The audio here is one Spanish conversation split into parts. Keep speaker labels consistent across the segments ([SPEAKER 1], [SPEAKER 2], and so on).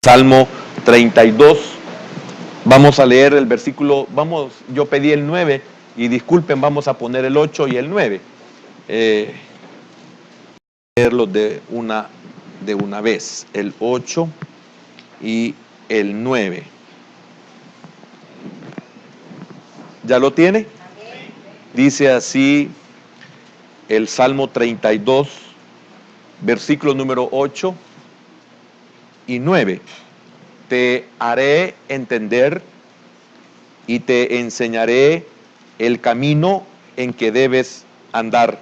[SPEAKER 1] Salmo 32, vamos a leer el versículo, yo pedí el 9 y disculpen, vamos a poner el 8 y el 9. Leerlos de una vez, el 8 y el 9. ¿Ya lo tiene? Dice así el Salmo 32, versículo número 8 y 9. Te haré entender y te enseñaré el camino en que debes andar.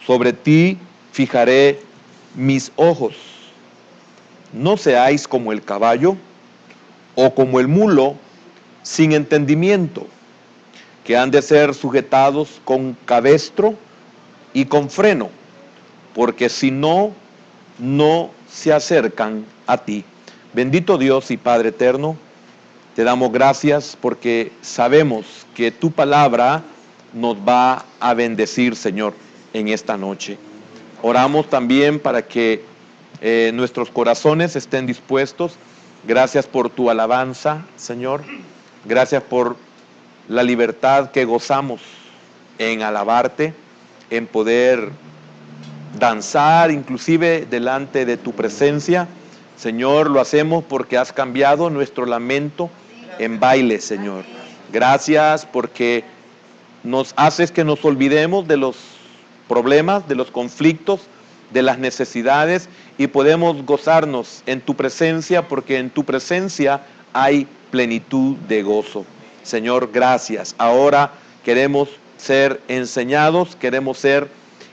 [SPEAKER 1] Sobre ti fijaré mis ojos. No seáis como el caballo o como el mulo sin entendimiento, que han de ser sujetados con cabestro y con freno, porque si no, no se acercan a ti. Bendito Dios y Padre eterno, te damos gracias porque sabemos que tu palabra nos va a bendecir, Señor, en esta noche. Oramos también para que nuestros corazones estén dispuestos. Gracias por tu alabanza, Señor. Gracias por la libertad que gozamos en alabarte, en poder danzar inclusive delante de tu presencia. Señor, lo hacemos porque has cambiado nuestro lamento en baile, Señor. Gracias porque nos haces que nos olvidemos de los problemas, de los conflictos, de las necesidades y podemos gozarnos en tu presencia porque en tu presencia hay plenitud de gozo. Señor, gracias. Ahora queremos ser enseñados, queremos ser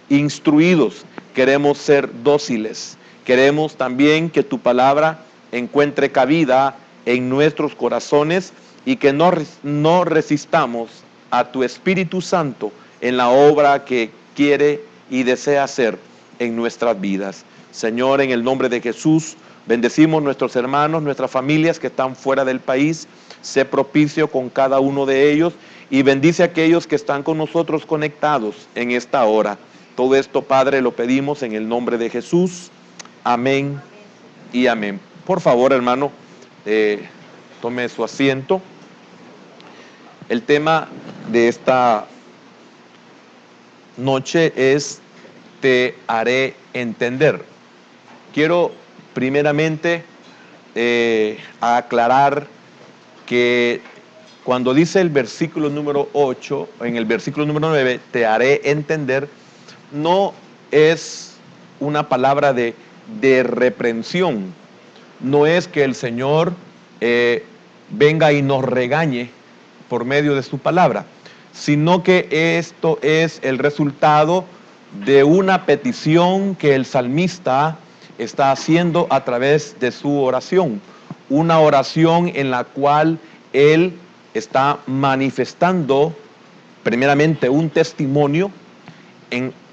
[SPEAKER 1] instruidos, queremos ser dóciles. Queremos también que tu palabra encuentre cabida en nuestros corazones y que no resistamos a tu Espíritu Santo en la obra que quiere y desea hacer en nuestras vidas. Señor, en el nombre de Jesús, bendecimos nuestros hermanos, nuestras familias que están fuera del país. Sé propicio con cada uno de ellos y bendice a aquellos que están con nosotros conectados en esta hora. Todo esto, Padre, lo pedimos en el nombre de Jesús. Amén y amén. Por favor, hermano, tome su asiento. El tema de esta noche es te haré entender. Quiero primeramente aclarar que cuando dice el versículo número 8, en el versículo número 9, te haré entender, no es una palabra de reprensión. No es que el Señor venga y nos regañe por medio de su palabra, sino que esto es el resultado de una petición que el salmista está haciendo a través de su oración. Una oración en la cual él está manifestando primeramente un testimonio.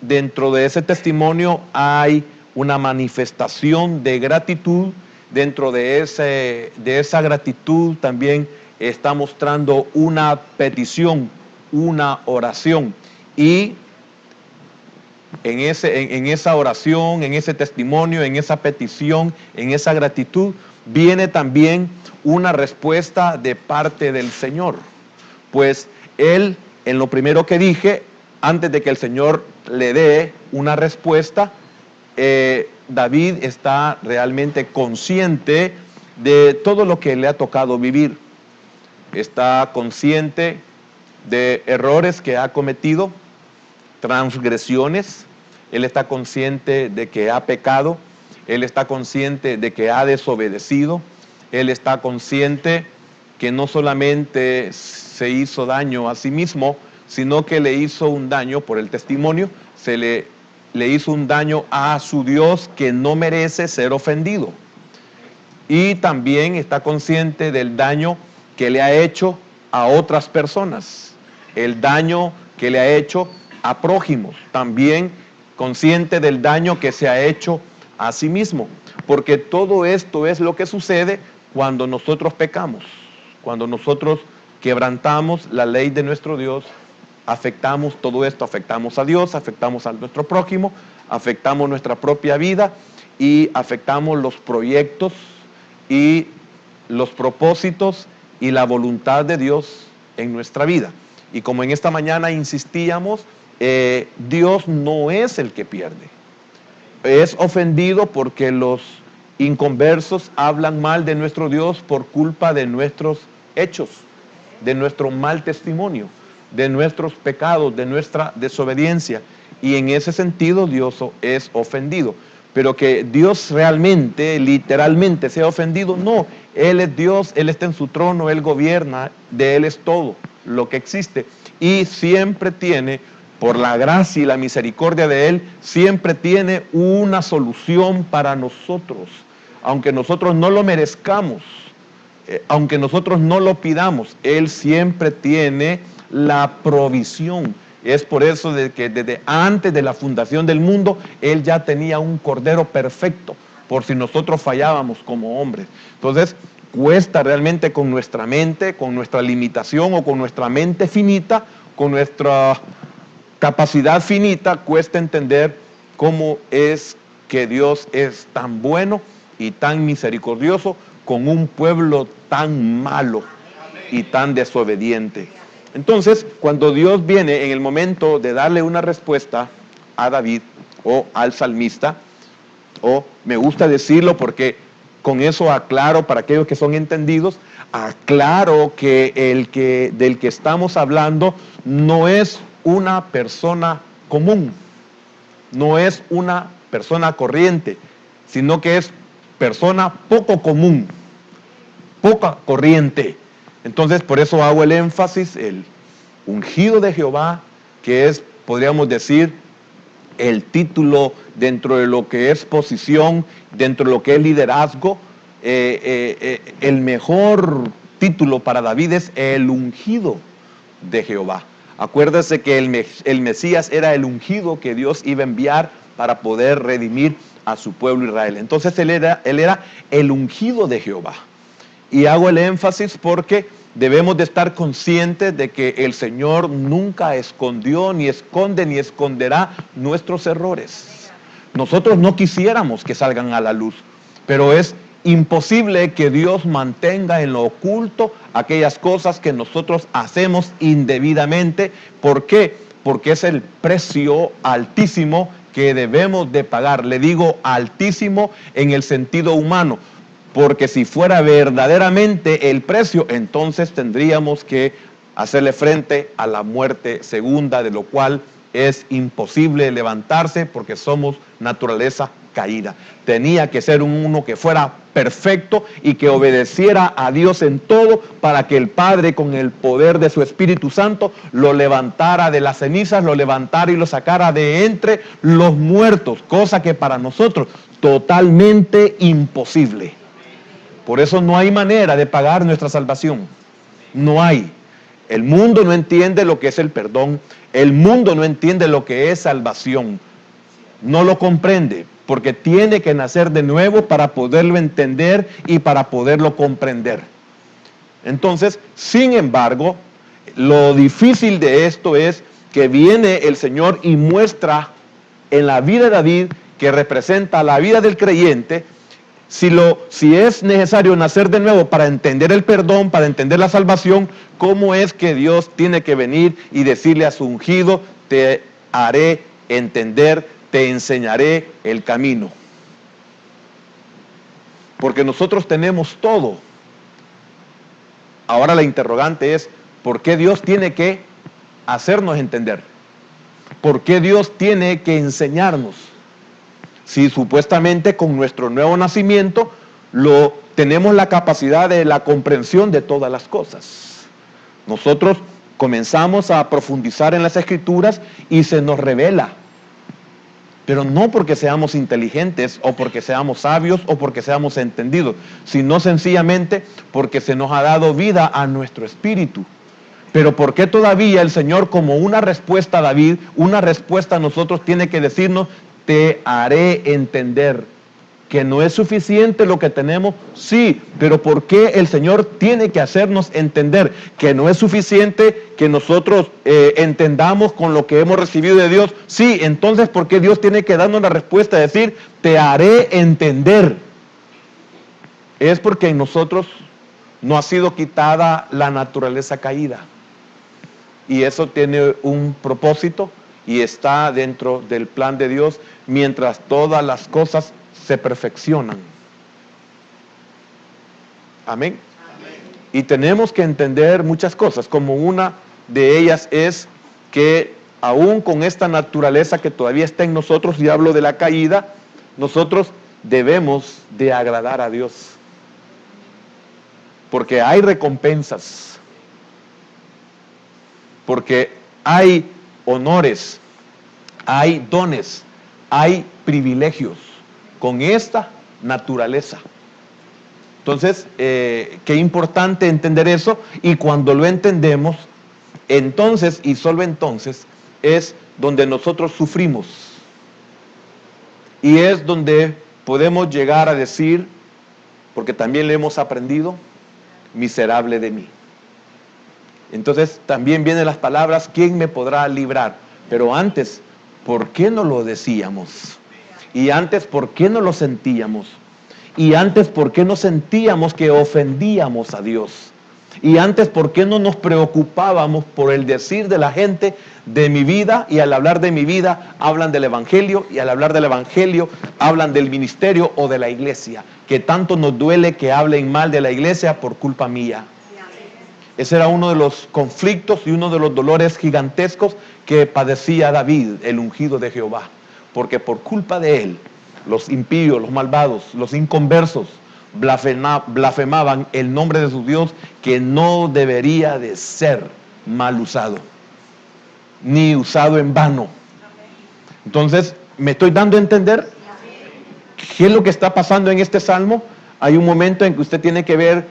[SPEAKER 1] Dentro de ese testimonio hay una manifestación de gratitud. Dentro de esa gratitud también está mostrando una petición, una oración. Y en esa oración, en ese testimonio, en esa petición, en esa gratitud, viene también una respuesta de parte del Señor. Pues él, en lo primero que dije, antes de que el Señor le dé una respuesta, David está realmente consciente de todo lo que le ha tocado vivir. Está consciente de errores que ha cometido, transgresiones. Él está consciente de que ha pecado. Él está consciente de que ha desobedecido. Él está consciente que no solamente se hizo daño a sí mismo, sino que le hizo un daño por el testimonio, le hizo un daño a su Dios que no merece ser ofendido. Y también está consciente del daño que le ha hecho a otras personas, el daño que le ha hecho a prójimos, también consciente del daño que se ha hecho a sí mismo, porque todo esto es lo que sucede cuando nosotros pecamos, cuando nosotros quebrantamos la ley de nuestro Dios. Afectamos todo esto, afectamos a Dios, afectamos a nuestro prójimo, afectamos nuestra propia vida y afectamos los proyectos y los propósitos y la voluntad de Dios en nuestra vida. Y como en esta mañana insistíamos, Dios no es el que pierde. Es ofendido porque los inconversos hablan mal de nuestro Dios por culpa de nuestros hechos, de nuestro mal testimonio, de nuestros pecados, de nuestra desobediencia. Y en ese sentido Dios es ofendido. Pero que Dios realmente, literalmente sea ofendido, no. Él es Dios, Él está en su trono, Él gobierna, de Él es todo lo que existe. Y siempre tiene, por la gracia y la misericordia de Él, siempre tiene una solución para nosotros. Aunque nosotros no lo merezcamos, aunque nosotros no lo pidamos, Él siempre tiene la provisión. Es por eso de que desde antes de la fundación del mundo, Él ya tenía un cordero perfecto, por si nosotros fallábamos como hombres. Entonces, cuesta realmente con nuestra mente, con nuestra limitación o con nuestra mente finita, con nuestra capacidad finita, cuesta entender cómo es que Dios es tan bueno y tan misericordioso con un pueblo tan malo y tan desobediente. Entonces, cuando Dios viene en el momento de darle una respuesta a David o al salmista, o me gusta decirlo porque con eso aclaro para aquellos que son entendidos, aclaro que del que estamos hablando no es una persona común, no es una persona corriente, sino que es persona poco común, poca corriente. Entonces, por eso hago el énfasis, el ungido de Jehová, que es, podríamos decir, el título dentro de lo que es posición, dentro de lo que es liderazgo. El mejor título para David es el ungido de Jehová. Acuérdese que el Mesías era el ungido que Dios iba a enviar para poder redimir a su pueblo Israel. Entonces él era el ungido de Jehová. Y hago el énfasis porque debemos de estar conscientes de que el Señor nunca escondió, ni esconde, ni esconderá nuestros errores. Nosotros no quisiéramos que salgan a la luz, pero es imposible que Dios mantenga en lo oculto aquellas cosas que nosotros hacemos indebidamente. ¿Por qué? Porque es el precio altísimo que debemos de pagar. Le digo altísimo en el sentido humano, porque si fuera verdaderamente el precio, entonces tendríamos que hacerle frente a la muerte segunda, de lo cual es imposible levantarse porque somos naturaleza caída. Tenía que ser uno que fuera perfecto y que obedeciera a Dios en todo, para que el Padre, con el poder de su Espíritu Santo, lo levantara de las cenizas, lo levantara y lo sacara de entre los muertos, cosa que para nosotros totalmente imposible. Por eso no hay manera de pagar nuestra salvación. No hay. El mundo no entiende lo que es el perdón. El mundo no entiende lo que es salvación. No lo comprende, porque tiene que nacer de nuevo para poderlo entender y para poderlo comprender. Entonces, sin embargo, lo difícil de esto es que viene el Señor y muestra en la vida de David, que representa la vida del creyente, si es necesario nacer de nuevo para entender el perdón, para entender la salvación, cómo es que Dios tiene que venir y decirle a su ungido: te haré entender, te enseñaré el camino. Porque nosotros tenemos todo. Ahora la interrogante es: ¿por qué Dios tiene que hacernos entender? ¿Por qué Dios tiene que enseñarnos? Si supuestamente con nuestro nuevo nacimiento tenemos la capacidad de la comprensión de todas las cosas. Nosotros comenzamos a profundizar en las Escrituras y se nos revela. Pero no porque seamos inteligentes o porque seamos sabios o porque seamos entendidos, sino sencillamente porque se nos ha dado vida a nuestro espíritu. Pero ¿por qué todavía el Señor, como una respuesta a David, una respuesta a nosotros, tiene que decirnos: te haré entender? ¿Que no es suficiente lo que tenemos? Sí, pero ¿por qué el Señor tiene que hacernos entender que no es suficiente que nosotros entendamos con lo que hemos recibido de Dios? Sí, entonces ¿por qué Dios tiene que darnos la respuesta, decir: te haré entender? es porque en nosotros no ha sido quitada la naturaleza caída. Y eso tiene un propósito y está dentro del plan de Dios mientras todas las cosas se perfeccionan. Amén. Y tenemos que entender muchas cosas, como una de ellas es que aún con esta naturaleza que todavía está en nosotros, y hablo de la caída, nosotros debemos de agradar a Dios. Porque hay recompensas, porque hay honores, hay dones, hay privilegios con esta naturaleza. Entonces, qué importante entender eso, y cuando lo entendemos, entonces y solo entonces es donde nosotros sufrimos. Y es donde podemos llegar a decir, porque también le hemos aprendido, miserable de mí. Entonces también vienen las palabras, ¿quién me podrá librar? Pero antes, ¿por qué no lo decíamos? Y antes, ¿por qué no lo sentíamos? Y antes, ¿por qué no sentíamos que ofendíamos a Dios? Y antes, ¿por qué no nos preocupábamos por el decir de la gente de mi vida? Y al hablar de mi vida, hablan del Evangelio, y al hablar del Evangelio, hablan del ministerio o de la iglesia. Que tanto nos duele que hablen mal de la iglesia por culpa mía. Ese era uno de los conflictos y uno de los dolores gigantescos que padecía David, el ungido de Jehová. Porque por culpa de él, los impíos, los malvados, los inconversos, blasfemaban el nombre de su Dios, que no debería de ser mal usado, ni usado en vano. Entonces, ¿me estoy dando a entender qué es lo que está pasando en este salmo? Hay un momento en que usted tiene que ver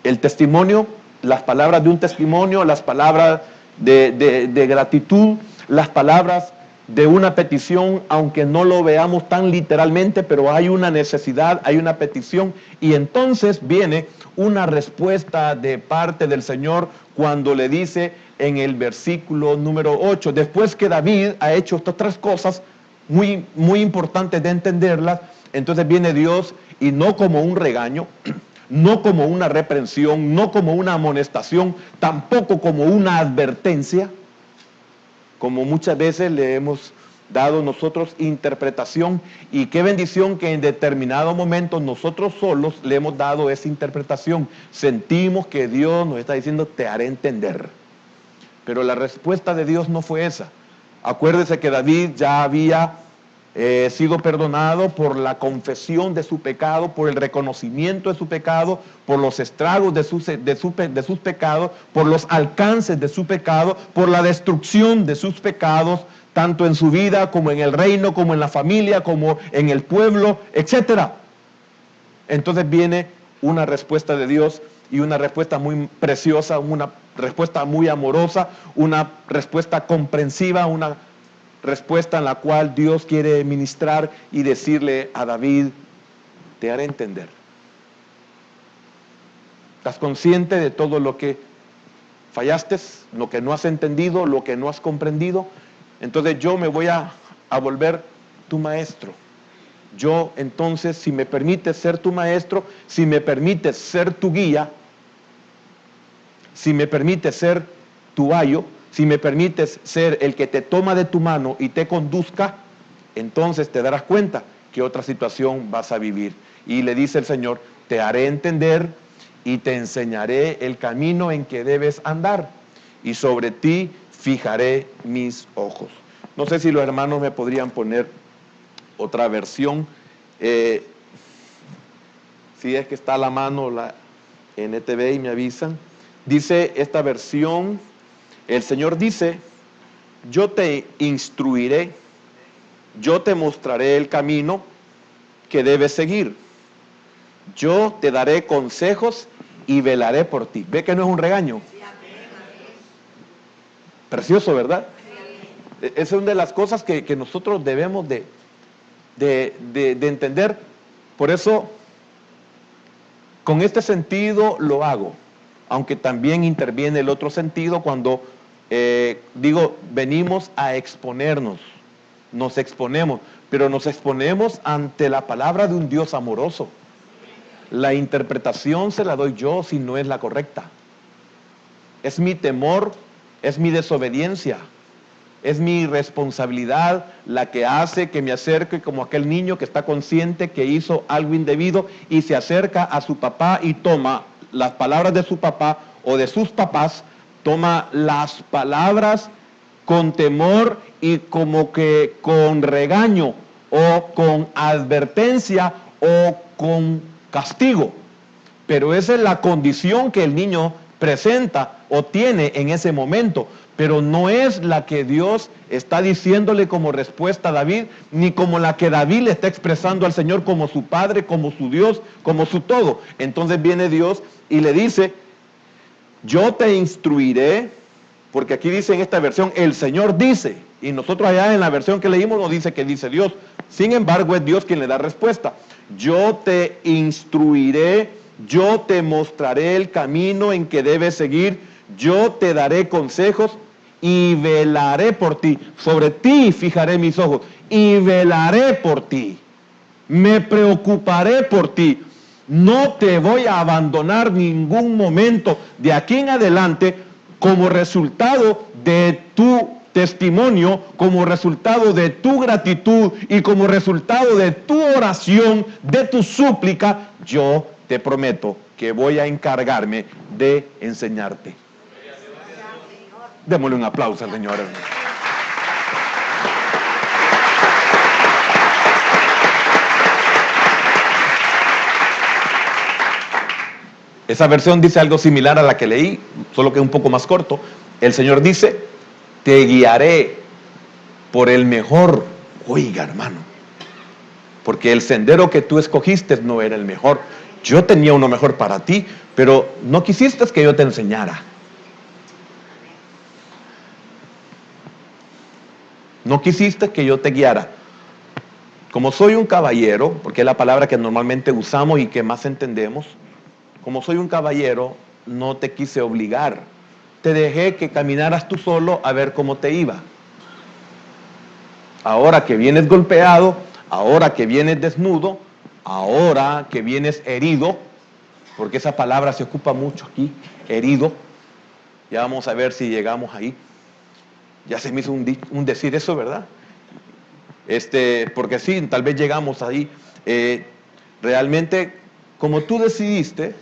[SPEAKER 1] el testimonio, las palabras de un testimonio, las palabras de gratitud, las palabras de una petición, aunque no lo veamos tan literalmente, pero hay una necesidad, hay una petición, y entonces viene una respuesta de parte del Señor cuando le dice en el versículo número 8, después que David ha hecho estas tres cosas muy, muy importantes de entenderlas, entonces viene Dios, y no como un regaño, no como una reprensión, no como una amonestación, tampoco como una advertencia, como muchas veces le hemos dado nosotros interpretación, y qué bendición que en determinado momento nosotros solos le hemos dado esa interpretación. Sentimos que Dios nos está diciendo, te haré entender. Pero la respuesta de Dios no fue esa. Acuérdese que David ya había sido perdonado por la confesión de su pecado, por el reconocimiento de su pecado, por los estragos de sus pecados, por los alcances de su pecado, por la destrucción de sus pecados, tanto en su vida como en el reino, como en la familia, como en el pueblo, etc. Entonces viene una respuesta de Dios, y una respuesta muy preciosa, una respuesta muy amorosa, una respuesta comprensiva, una respuesta en la cual Dios quiere ministrar y decirle a David, te haré entender. ¿Estás consciente de todo lo que fallaste, lo que no has entendido, lo que no has comprendido? Entonces yo me voy a volver tu maestro. Yo entonces, si me permites ser tu maestro, si me permites ser tu guía, si me permites ser tu ayo, si me permites ser el que te toma de tu mano y te conduzca, entonces te darás cuenta que otra situación vas a vivir. Y le dice el Señor, te haré entender y te enseñaré el camino en que debes andar, y sobre ti fijaré mis ojos. No sé si los hermanos me podrían poner otra versión. Si es que está a la mano la NTV y me avisan. Dice esta versión, el Señor dice, yo te instruiré, yo te mostraré el camino que debes seguir, yo te daré consejos y velaré por ti. ¿Ve que no es un regaño? Precioso, ¿verdad? Esa es una de las cosas que nosotros debemos de entender. Por eso, con este sentido lo hago, aunque también interviene el otro sentido cuando digo, venimos a exponernos, nos exponemos, pero nos exponemos ante la palabra de un Dios amoroso. la interpretación se la doy yo si no es la correcta. Es mi temor, es mi desobediencia, es mi responsabilidad la que hace que me acerque como aquel niño que está consciente que hizo algo indebido y se acerca a su papá y toma las palabras de su papá o de sus papás, toma las palabras con temor y como que con regaño o con advertencia o con castigo. Pero esa es la condición que el niño presenta o tiene en ese momento, pero no es la que Dios está diciéndole como respuesta a David, ni como la que David le está expresando al Señor como su Padre, como su Dios, como su todo. Entonces viene Dios y le dice, yo te instruiré, porque aquí dice en esta versión, el Señor dice, y nosotros allá en la versión que leímos nos dice que dice Dios. Sin embargo, es Dios quien le da respuesta. Yo te instruiré, yo te mostraré el camino en que debes seguir, yo te daré consejos y velaré por ti. Sobre ti fijaré mis ojos y velaré por ti. Me preocuparé por ti. No te voy a abandonar ningún momento de aquí en adelante como resultado de tu testimonio, como resultado de tu gratitud y como resultado de tu oración, de tu súplica. Yo te prometo que voy a encargarme de enseñarte. Démosle un aplauso al Señor. Esa versión dice algo similar a la que leí, solo que un poco más corto. El Señor dice, te guiaré por el mejor. Oiga, hermano, porque el sendero que tú escogiste no era el mejor. Yo tenía uno mejor para ti, pero no quisiste que yo te enseñara. No quisiste que yo te guiara. Como soy un caballero, porque es la palabra que normalmente usamos y que más entendemos, como soy un caballero, no te quise obligar. Te dejé que caminaras tú solo a ver cómo te iba. Ahora que vienes golpeado, ahora que vienes desnudo, ahora que vienes herido, porque esa palabra se ocupa mucho aquí, herido. Ya vamos a ver si llegamos ahí. Ya se me hizo un decir eso, ¿verdad? Porque sí, tal vez llegamos ahí. Realmente, como tú decidiste,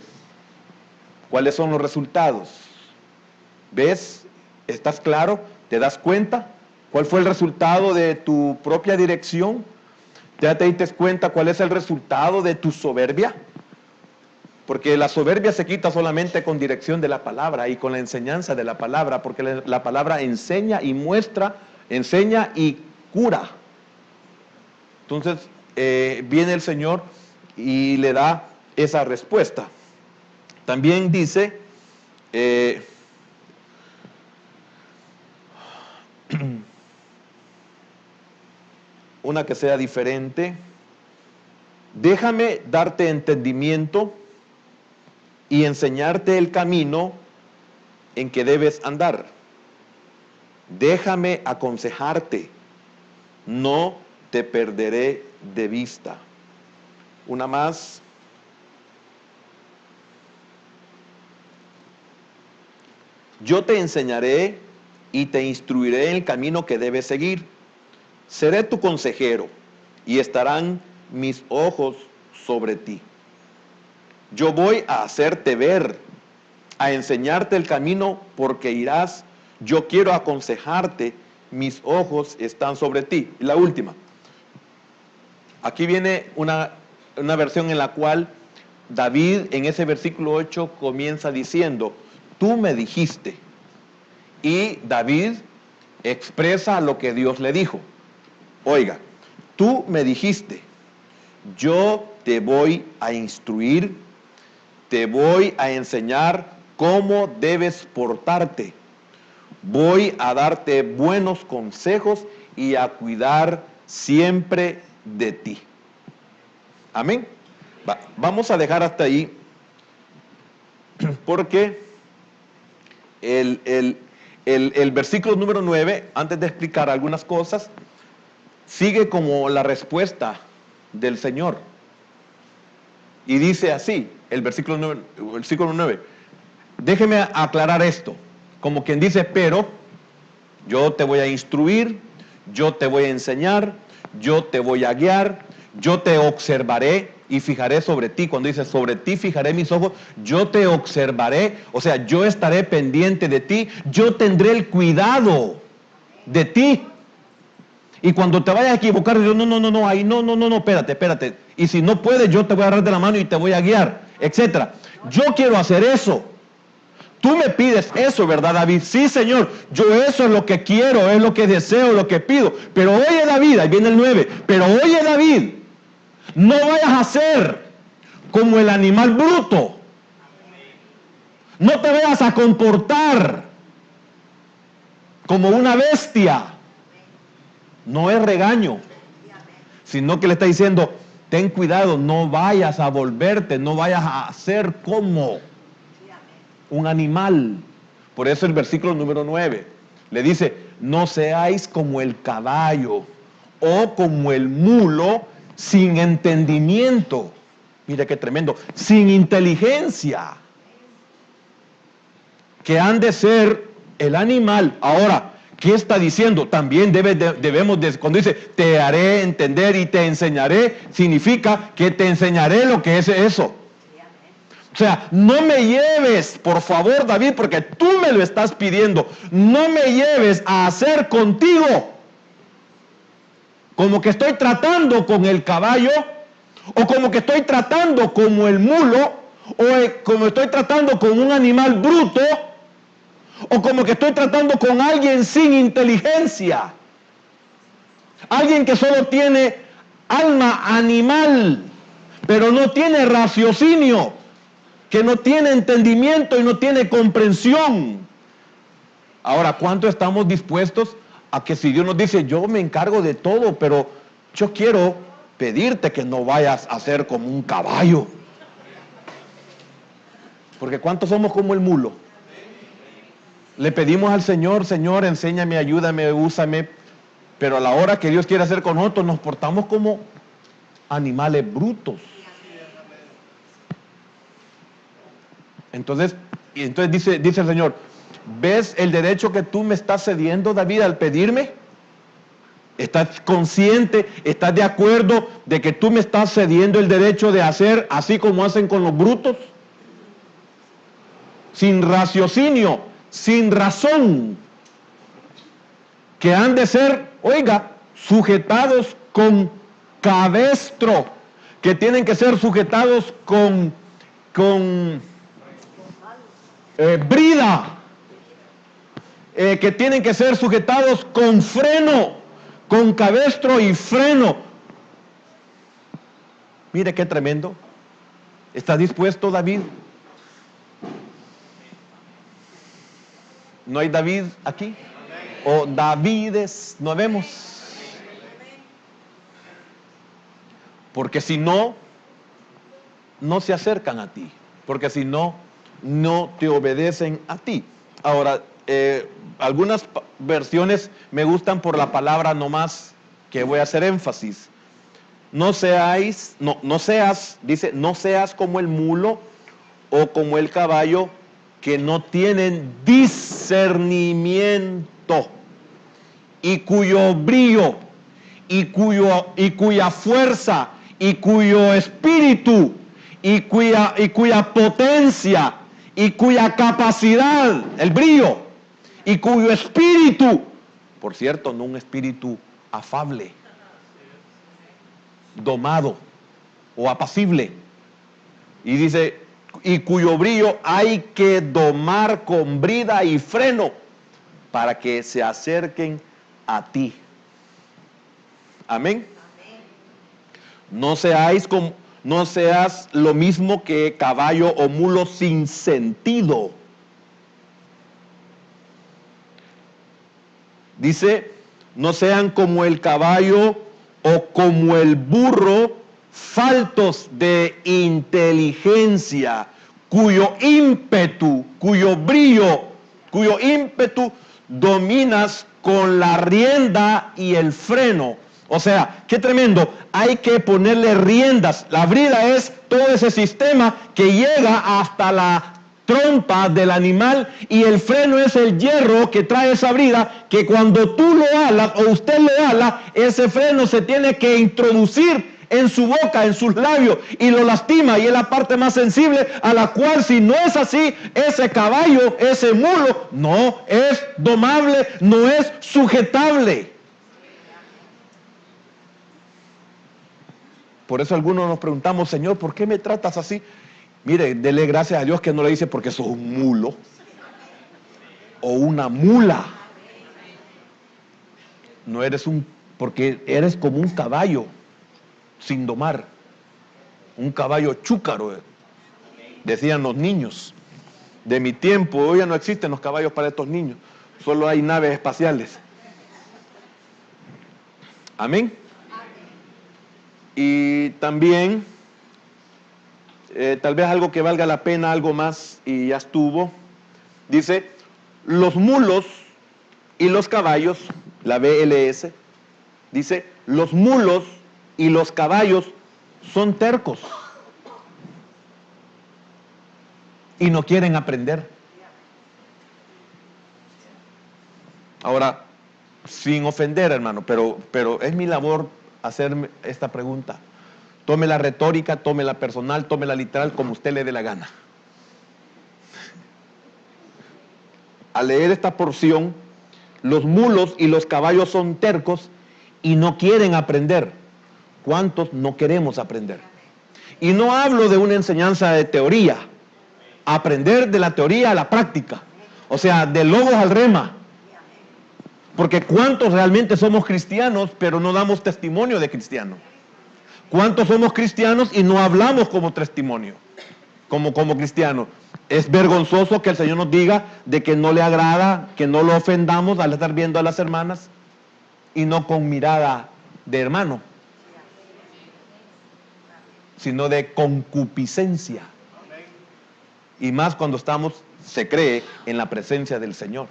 [SPEAKER 1] ¿cuáles son los resultados? ¿Ves? ¿Estás claro? ¿Te das cuenta? ¿Cuál fue el resultado de tu propia dirección? ¿Ya te diste cuenta cuál es el resultado de tu soberbia? Porque la soberbia se quita solamente con dirección de la palabra y con la enseñanza de la palabra, porque la palabra enseña y muestra, enseña y cura. Entonces viene el Señor y le da esa respuesta. También dice, una que sea diferente, déjame darte entendimiento y enseñarte el camino en que debes andar. Déjame aconsejarte, no te perderé de vista. Una más. Yo te enseñaré y te instruiré en el camino que debes seguir. Seré tu consejero y estarán mis ojos sobre ti. Yo voy a hacerte ver, a enseñarte el camino porque irás. Yo quiero aconsejarte, mis ojos están sobre ti. Y la última. Aquí viene una versión en la cual David en ese versículo 8 comienza diciendo, tú me dijiste. Y David expresa lo que Dios le dijo. Oiga, tú me dijiste, yo te voy a instruir, te voy a enseñar cómo debes portarte. Voy a darte buenos consejos y a cuidar siempre de ti. Amén. Vamos a dejar hasta ahí porque el versículo número 9, antes de explicar algunas cosas, sigue como la respuesta del Señor. Y dice así, el versículo 9. Déjeme aclarar esto. Como quien dice, pero yo te voy a instruir, yo te voy a enseñar, yo te voy a guiar, yo te observaré y fijaré sobre ti. Cuando dice sobre ti fijaré mis ojos, yo te observaré, o sea, yo estaré pendiente de ti, yo tendré el cuidado de ti. Y cuando te vayas a equivocar, yo no, espérate. Y si no puedes, yo te voy a agarrar de la mano y te voy a guiar, etcétera. Yo quiero hacer eso. Tú me pides eso, ¿verdad, David? Sí, Señor, yo eso es lo que quiero, es lo que deseo, lo que pido. Pero oye, David, ahí viene el 9, pero oye, David, no vayas a ser como el animal bruto. No te vayas a comportar como una bestia. No es regaño, sino que le está diciendo, ten cuidado, no vayas a volverte, no vayas a ser como un animal. Por eso el versículo número 9 le dice, no seáis como el caballo o como el mulo sin entendimiento. Mira qué tremendo, sin inteligencia, que han de ser el animal. Ahora, ¿qué está diciendo? También debemos, cuando dice, te haré entender y te enseñaré, significa que te enseñaré lo que es eso. O sea, no me lleves, por favor, David, porque tú me lo estás pidiendo, no me lleves a hacer contigo como que estoy tratando con el caballo, o como que estoy tratando como el mulo, o como estoy tratando con un animal bruto, o como que estoy tratando con alguien sin inteligencia. Alguien que solo tiene alma animal, pero no tiene raciocinio, que no tiene entendimiento y no tiene comprensión. Ahora, ¿cuánto estamos dispuestos a que si Dios nos dice, yo me encargo de todo, pero yo quiero pedirte que no vayas a ser como un caballo? Porque ¿cuántos somos como el mulo? Le pedimos al Señor, Señor, enséñame, ayúdame, úsame, pero a la hora que Dios quiere hacer con nosotros, nos portamos como animales brutos. Entonces dice el Señor, ¿ves el derecho que tú me estás cediendo, David, al pedirme? ¿Estás consciente, estás de acuerdo de que tú me estás cediendo el derecho de hacer así como hacen con los brutos? Sin raciocinio, sin razón, que han de ser, oiga, sujetados con cabestro, que tienen que ser sujetados con brida, que tienen que ser sujetados con freno, con cabestro y freno. Mire qué tremendo. ¿Está dispuesto, David? ¿No hay David aquí? ¿O Davides no vemos? Porque si no, no se acercan a ti. Porque si no, no te obedecen a ti. Ahora, algunas versiones me gustan por la palabra nomás, que voy a hacer énfasis. No seas, dice, no seas como el mulo o como el caballo, que no tienen discernimiento y cuyo brillo y cuya fuerza y cuyo espíritu y cuya potencia y cuya capacidad, el brillo y cuyo espíritu, por cierto, no un espíritu afable, domado o apacible, y dice, y cuyo brillo hay que domar con brida y freno para que se acerquen a ti. Amén. No seas lo mismo que caballo o mulo sin sentido. Dice, no sean como el caballo o como el burro, faltos de inteligencia, cuyo ímpetu, cuyo brillo, cuyo ímpetu dominas con la rienda y el freno. O sea, qué tremendo. Hay que ponerle riendas. La brida es todo ese sistema que llega hasta la trompa del animal, y el freno es el hierro que trae esa brida, que cuando tú lo alas o usted lo ala, ese freno se tiene que introducir en su boca, en sus labios, y lo lastima, y es la parte más sensible, a la cual, si no es así, ese caballo, ese mulo, no es domable, no es sujetable. Por eso algunos nos preguntamos: Señor, ¿por qué me tratas así? Mire, dele gracias a Dios que no le dice porque sos un mulo o una mula. No eres porque eres como un caballo sin domar, un caballo chúcaro, decían los niños de mi tiempo. Hoy ya no existen los caballos para estos niños, solo hay naves espaciales. Amén. Y también, tal vez algo que valga la pena, algo más, y ya estuvo. Dice, los mulos y los caballos, la BLS, dice, los mulos y los caballos son tercos y no quieren aprender. Ahora, sin ofender, hermano, pero es mi labor hacerme esta pregunta. Tome la retórica, tome la personal, tome la literal, como usted le dé la gana. Al leer esta porción, los mulos y los caballos son tercos y no quieren aprender. ¿Cuántos no queremos aprender? Y no hablo de una enseñanza de teoría, aprender de la teoría a la práctica, o sea, del logos al rema. Porque ¿cuántos realmente somos cristianos pero no damos testimonio de cristiano? ¿Cuántos somos cristianos y no hablamos como testimonio, como cristianos? Es vergonzoso que el Señor nos diga de que no le agrada, que no lo ofendamos al estar viendo a las hermanas y no con mirada de hermano, sino de concupiscencia. Y más cuando estamos, se cree, en la presencia del Señor.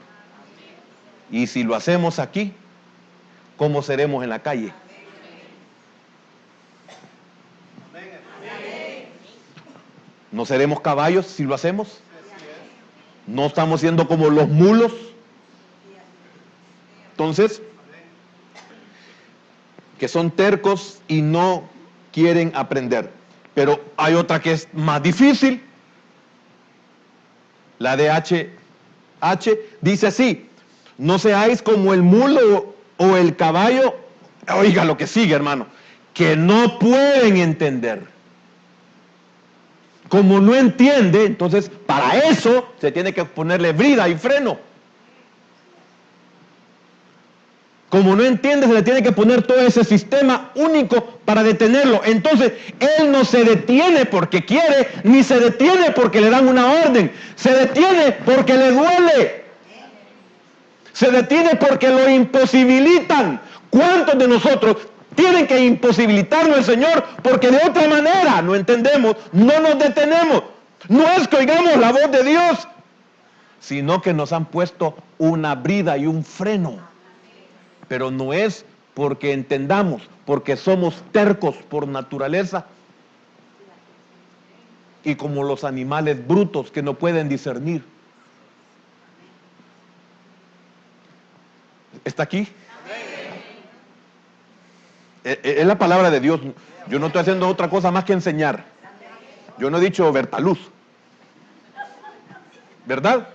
[SPEAKER 1] Y si lo hacemos aquí, ¿cómo seremos en la calle? ¿No seremos caballos si lo hacemos? ¿No estamos siendo como los mulos? Entonces, que son tercos y no quieren aprender. Pero hay otra que es más difícil. La de H dice así: no seáis como el mulo o el caballo. Oiga lo que sigue, hermano, que no pueden entender. Como no entiende, entonces para eso se tiene que ponerle brida y freno. Como no entiende, se le tiene que poner todo ese sistema único para detenerlo. Entonces, él no se detiene porque quiere, ni se detiene porque le dan una orden. Se detiene porque le duele. Se detiene porque lo imposibilitan. ¿Cuántos de nosotros tienen que imposibilitarnos el Señor? Porque de otra manera no entendemos, no nos detenemos. No es que oigamos la voz de Dios, sino que nos han puesto una brida y un freno. Pero no es porque entendamos, porque somos tercos por naturaleza. Y como los animales brutos que no pueden discernir. ¿Está aquí? Es la palabra de Dios. Yo no estoy haciendo otra cosa más que enseñar. Yo no he dicho Bertaluz, ¿verdad?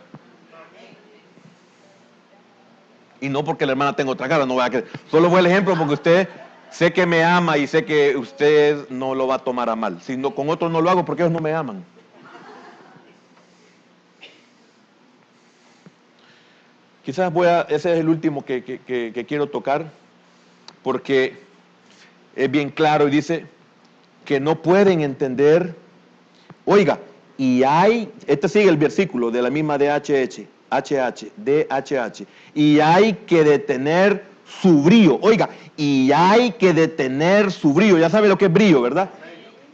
[SPEAKER 1] Y no porque la hermana tenga otra cara, no voy a creer. Solo fue el ejemplo porque usted sé que me ama y sé que usted no lo va a tomar a mal. Si no, con otros no lo hago porque ellos no me aman. Quizás ese es el último que quiero tocar, porque es bien claro y dice que no pueden entender. Oiga, y este sigue el versículo de la misma DHH, y hay que detener su brío. Oiga, y hay que detener su brío. Ya sabe lo que es brío, ¿verdad?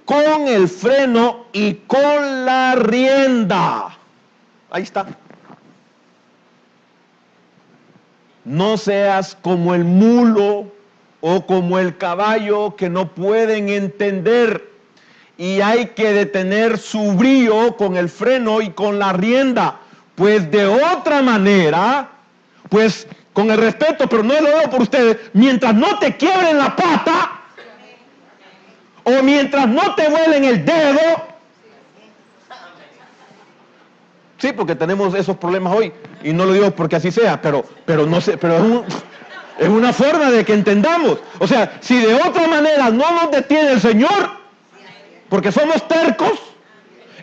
[SPEAKER 1] Con el freno y con la rienda. Ahí está. No seas como el mulo o como el caballo que no pueden entender, y hay que detener su brío con el freno y con la rienda, pues de otra manera, pues con el respeto, pero no lo digo por ustedes, mientras no te quiebren la pata, o mientras no te vuelen el dedo, sí, porque tenemos esos problemas hoy, y no lo digo porque así sea, pero no sé, pero es una forma de que entendamos. O sea, si de otra manera no nos detiene el Señor, porque somos tercos,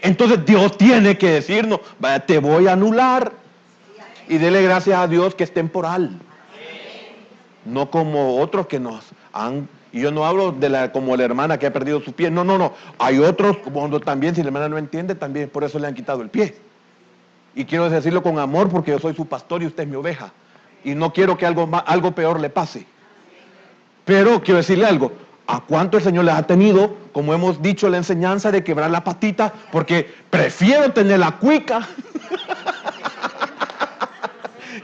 [SPEAKER 1] entonces Dios tiene que decirnos, vaya, te voy a anular, y dele gracias a Dios que es temporal. No como otros que nos han, y yo no hablo de como la hermana que ha perdido su pie, no, hay otros, como también, si la hermana no entiende, también por eso le han quitado el pie. Y quiero decirlo con amor porque yo soy su pastor y usted es mi oveja. Y no quiero que algo peor le pase. Pero quiero decirle algo, ¿a cuánto el Señor les ha tenido, como hemos dicho, la enseñanza de quebrar la patita? Porque prefiero tener la cuica.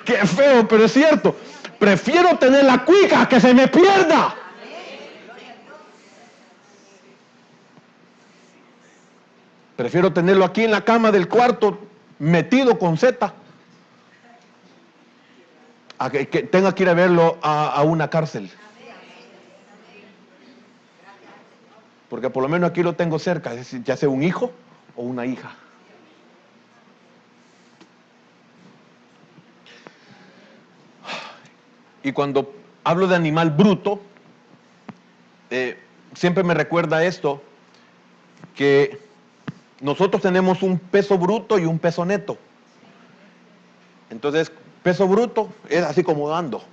[SPEAKER 1] Qué feo, pero es cierto. Prefiero tener la cuica que se me pierda. Prefiero tenerlo aquí en la cama del cuarto, metido con Z, a que tenga que ir a verlo a una cárcel. Porque por lo menos aquí lo tengo cerca, es decir, ya sea un hijo o una hija. Y cuando hablo de animal bruto, siempre me recuerda esto, que nosotros tenemos un peso bruto y un peso neto. Entonces, peso bruto es así como dando.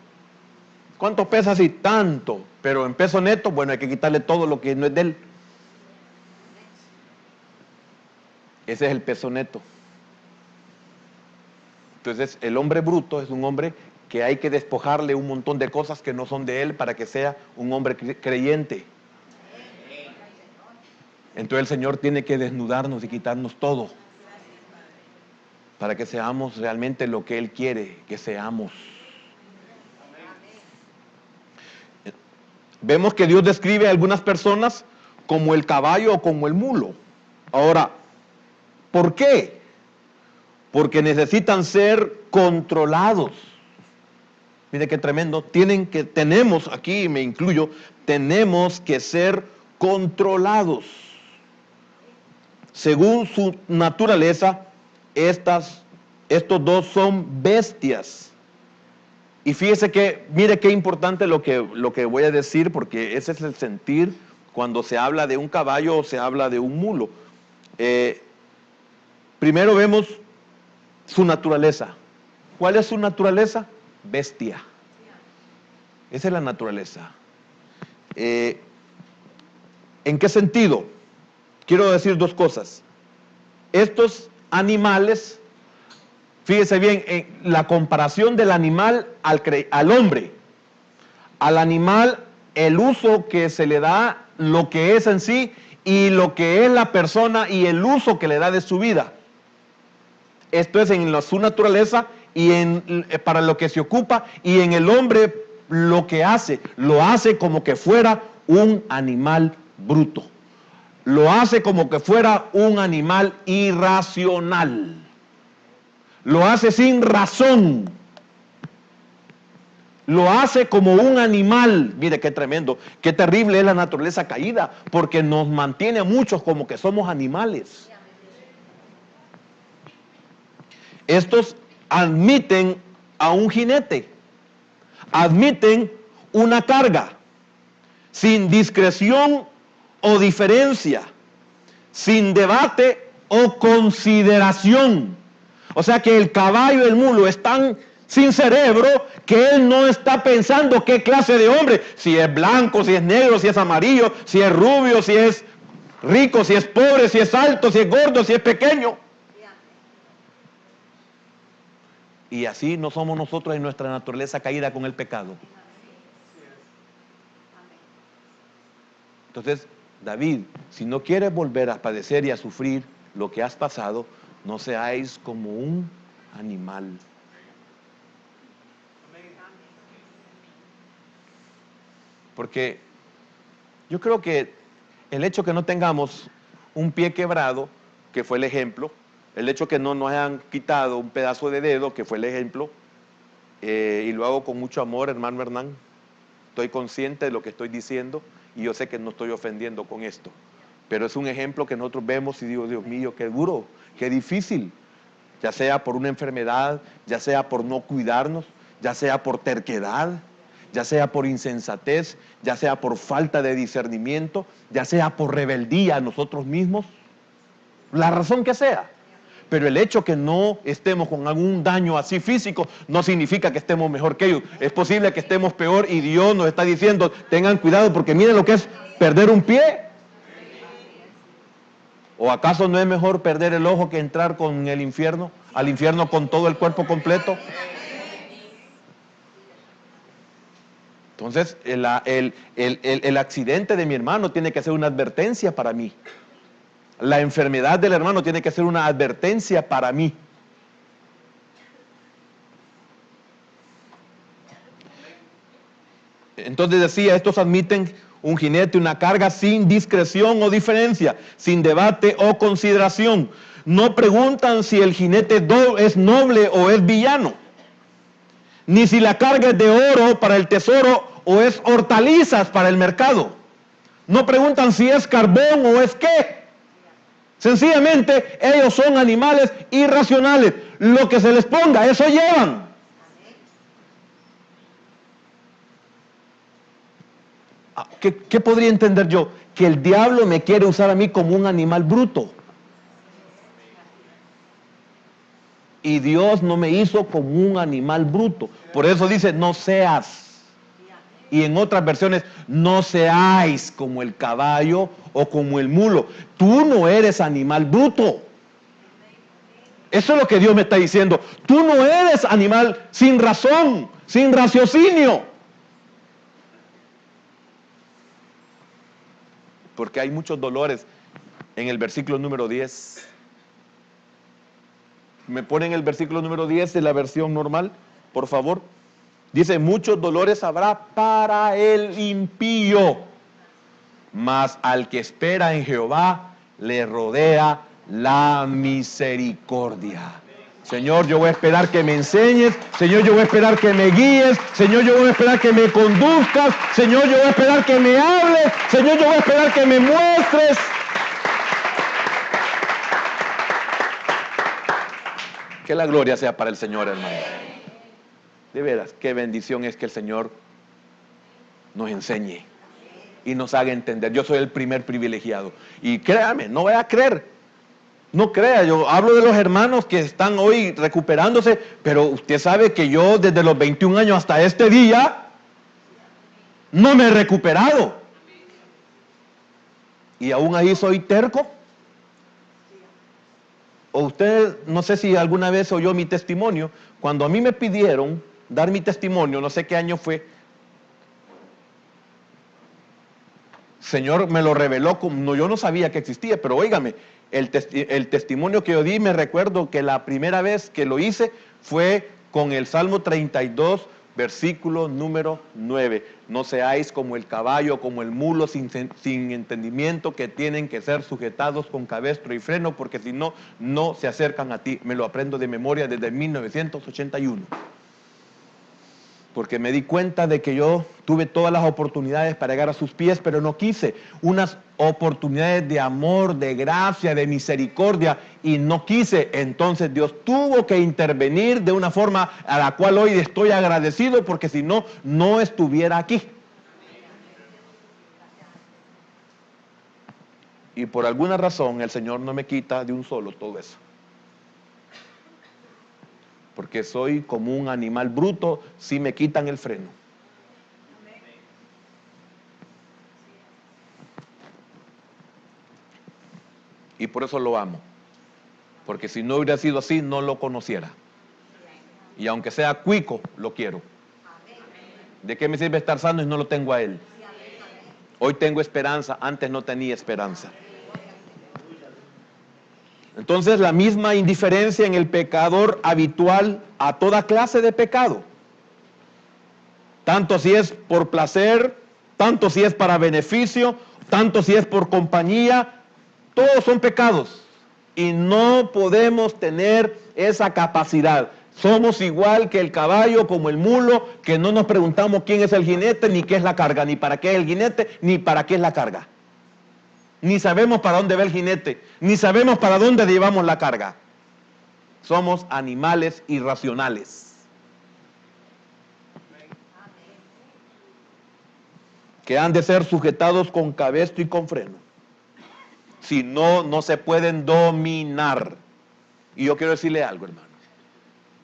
[SPEAKER 1] ¿Cuánto pesa así? Tanto. Pero en peso neto, bueno, hay que quitarle todo lo que no es de él. Ese es el peso neto. Entonces, el hombre bruto es un hombre que hay que despojarle un montón de cosas que no son de él para que sea un hombre creyente. Entonces el Señor tiene que desnudarnos y quitarnos todo para que seamos realmente lo que Él quiere que seamos. Vemos que Dios describe a algunas personas como el caballo o como el mulo. Ahora, ¿por qué? Porque necesitan ser controlados. Mire qué tremendo. Tenemos, aquí me incluyo, tenemos que ser controlados. Según su naturaleza, estos dos son bestias. Y fíjese que, mire qué importante lo que voy a decir, porque ese es el sentir cuando se habla de un caballo o se habla de un mulo. Primero vemos su naturaleza. ¿Cuál es su naturaleza? Bestia. Esa es la naturaleza. ¿En qué sentido? Quiero decir dos cosas. Estos animales, fíjese bien, en la comparación del animal al hombre. Al animal, el uso que se le da, lo que es en sí, y lo que es la persona y el uso que le da de su vida. Esto es en su naturaleza y para lo que se ocupa, y en el hombre lo que hace, lo hace como que fuera un animal bruto. Lo hace como que fuera un animal irracional. Lo hace sin razón. Lo hace como un animal. Mire qué tremendo, qué terrible es la naturaleza caída, porque nos mantiene a muchos como que somos animales. Estos admiten a un jinete, admiten una carga, sin discreción o diferencia, sin debate o consideración. O sea que el caballo y el mulo están sin cerebro, que él no está pensando qué clase de hombre, si es blanco, si es negro, si es amarillo, si es rubio, si es rico, si es pobre, si es alto, si es gordo, si es pequeño. Y así no somos nosotros en nuestra naturaleza caída con el pecado. Entonces, David, si no quieres volver a padecer y a sufrir lo que has pasado, no seáis como un animal. Porque yo creo que el hecho que no tengamos un pie quebrado, que fue el ejemplo, el hecho que no nos hayan quitado un pedazo de dedo, que fue el ejemplo, y lo hago con mucho amor, hermano Hernán. Estoy consciente de lo que estoy diciendo y yo sé que no estoy ofendiendo con esto. Pero es un ejemplo que nosotros vemos y digo, Dios mío, qué duro, qué difícil. Ya sea por una enfermedad, ya sea por no cuidarnos, ya sea por terquedad, ya sea por insensatez, ya sea por falta de discernimiento, ya sea por rebeldía a nosotros mismos. La razón que sea. Pero el hecho que no estemos con algún daño así físico no significa que estemos mejor que ellos. Es posible que estemos peor y Dios nos está diciendo, tengan cuidado porque miren lo que es perder un pie. ¿O acaso no es mejor perder el ojo que entrar con el infierno, al infierno con todo el cuerpo completo? Entonces, el accidente de mi hermano tiene que ser una advertencia para mí. La enfermedad del hermano tiene que ser una advertencia para mí. Entonces decía, estos admiten un jinete, una carga sin discreción o diferencia, sin debate o consideración. No preguntan si el jinete es noble o es villano, ni si la carga es de oro para el tesoro o es hortalizas para el mercado. No preguntan si es carbón o es qué. Sencillamente, ellos son animales irracionales. Lo que se les ponga, eso llevan. ¿Qué podría entender yo? Que el diablo me quiere usar a mí como un animal bruto. Y Dios no me hizo como un animal bruto. Por eso dice, no seas. Y en otras versiones, no seáis como el caballo o como el mulo. Tú no eres animal bruto. Eso es lo que Dios me está diciendo. Tú no eres animal sin razón, sin raciocinio. Porque hay muchos dolores en el versículo número 10. ¿Me ponen el versículo número 10 de la versión normal, por favor? Dice, muchos dolores habrá para el impío, mas al que espera en Jehová le rodea la misericordia. Señor, yo voy a esperar que me enseñes. Señor, yo voy a esperar que me guíes. Señor, yo voy a esperar que me conduzcas. Señor, yo voy a esperar que me hables. Señor, yo voy a esperar que me muestres. Que la gloria sea para el Señor, hermano. De veras, qué bendición es que el Señor nos enseñe y nos haga entender. Yo soy el primer privilegiado. Y créame, no voy a creer. No crea, yo hablo de los hermanos que están hoy recuperándose, pero usted sabe que yo desde los 21 años hasta este día no me he recuperado. Y aún ahí soy terco. O usted, no sé si alguna vez oyó mi testimonio, cuando a mí me pidieron dar mi testimonio, no sé qué año fue, Señor me lo reveló, como yo no sabía que existía, pero óigame, el testimonio que yo di, me recuerdo que la primera vez que lo hice fue con el Salmo 32, versículo número 9. No seáis como el caballo, como el mulo sin entendimiento, que tienen que ser sujetados con cabestro y freno, porque si no, no se acercan a ti. Me lo aprendo de memoria desde 1981. Porque me di cuenta de que yo tuve todas las oportunidades para llegar a sus pies, pero no quise. Unas oportunidades de amor, de gracia, de misericordia, y no quise. Entonces Dios tuvo que intervenir de una forma a la cual hoy estoy agradecido, porque si no, no estuviera aquí. Y por alguna razón el Señor no me quita de un solo todo eso. Porque soy como un animal bruto si me quitan el freno. Y por eso lo amo. Porque si no hubiera sido así, no lo conociera. Y aunque sea cuico, lo quiero. ¿De qué me sirve estar sano y no lo tengo a él? Hoy tengo esperanza, antes no tenía esperanza. Entonces, la misma indiferencia en el pecador habitual a toda clase de pecado. Tanto si es por placer, tanto si es para beneficio, tanto si es por compañía, todos son pecados. Y no podemos tener esa capacidad. Somos igual que el caballo, como el mulo, que no nos preguntamos quién es el jinete, ni qué es la carga, ni para qué es el jinete, ni para qué es la carga. Ni sabemos para dónde va el jinete, ni sabemos para dónde llevamos la carga. Somos animales irracionales. Que han de ser sujetados con cabestro y con freno. Si no, no se pueden dominar. Y yo quiero decirle algo, hermano.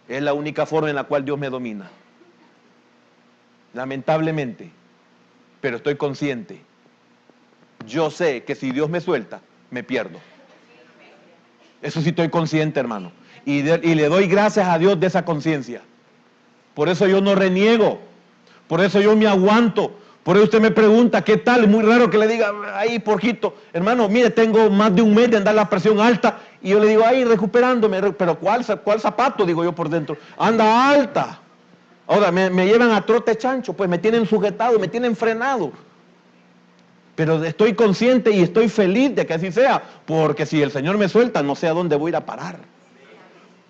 [SPEAKER 1] Es la única forma en la cual Dios me domina. Lamentablemente. Pero estoy consciente. Yo sé que si Dios me suelta, me pierdo. Eso sí estoy consciente, hermano. Y le doy gracias a Dios de esa conciencia. Por eso yo no reniego. Por eso yo me aguanto. Por eso usted me pregunta, ¿qué tal? Es muy raro que le diga, ahí, porquito, hermano, mire, tengo más de un mes de andar la presión alta. Y yo le digo, ahí, recuperándome. Pero ¿cuál zapato? Digo yo por dentro. Anda alta. Ahora, me llevan a trote chancho, pues me tienen sujetado, me tienen frenado. Pero estoy consciente y estoy feliz de que así sea, porque si el Señor me suelta, no sé a dónde voy a ir a parar.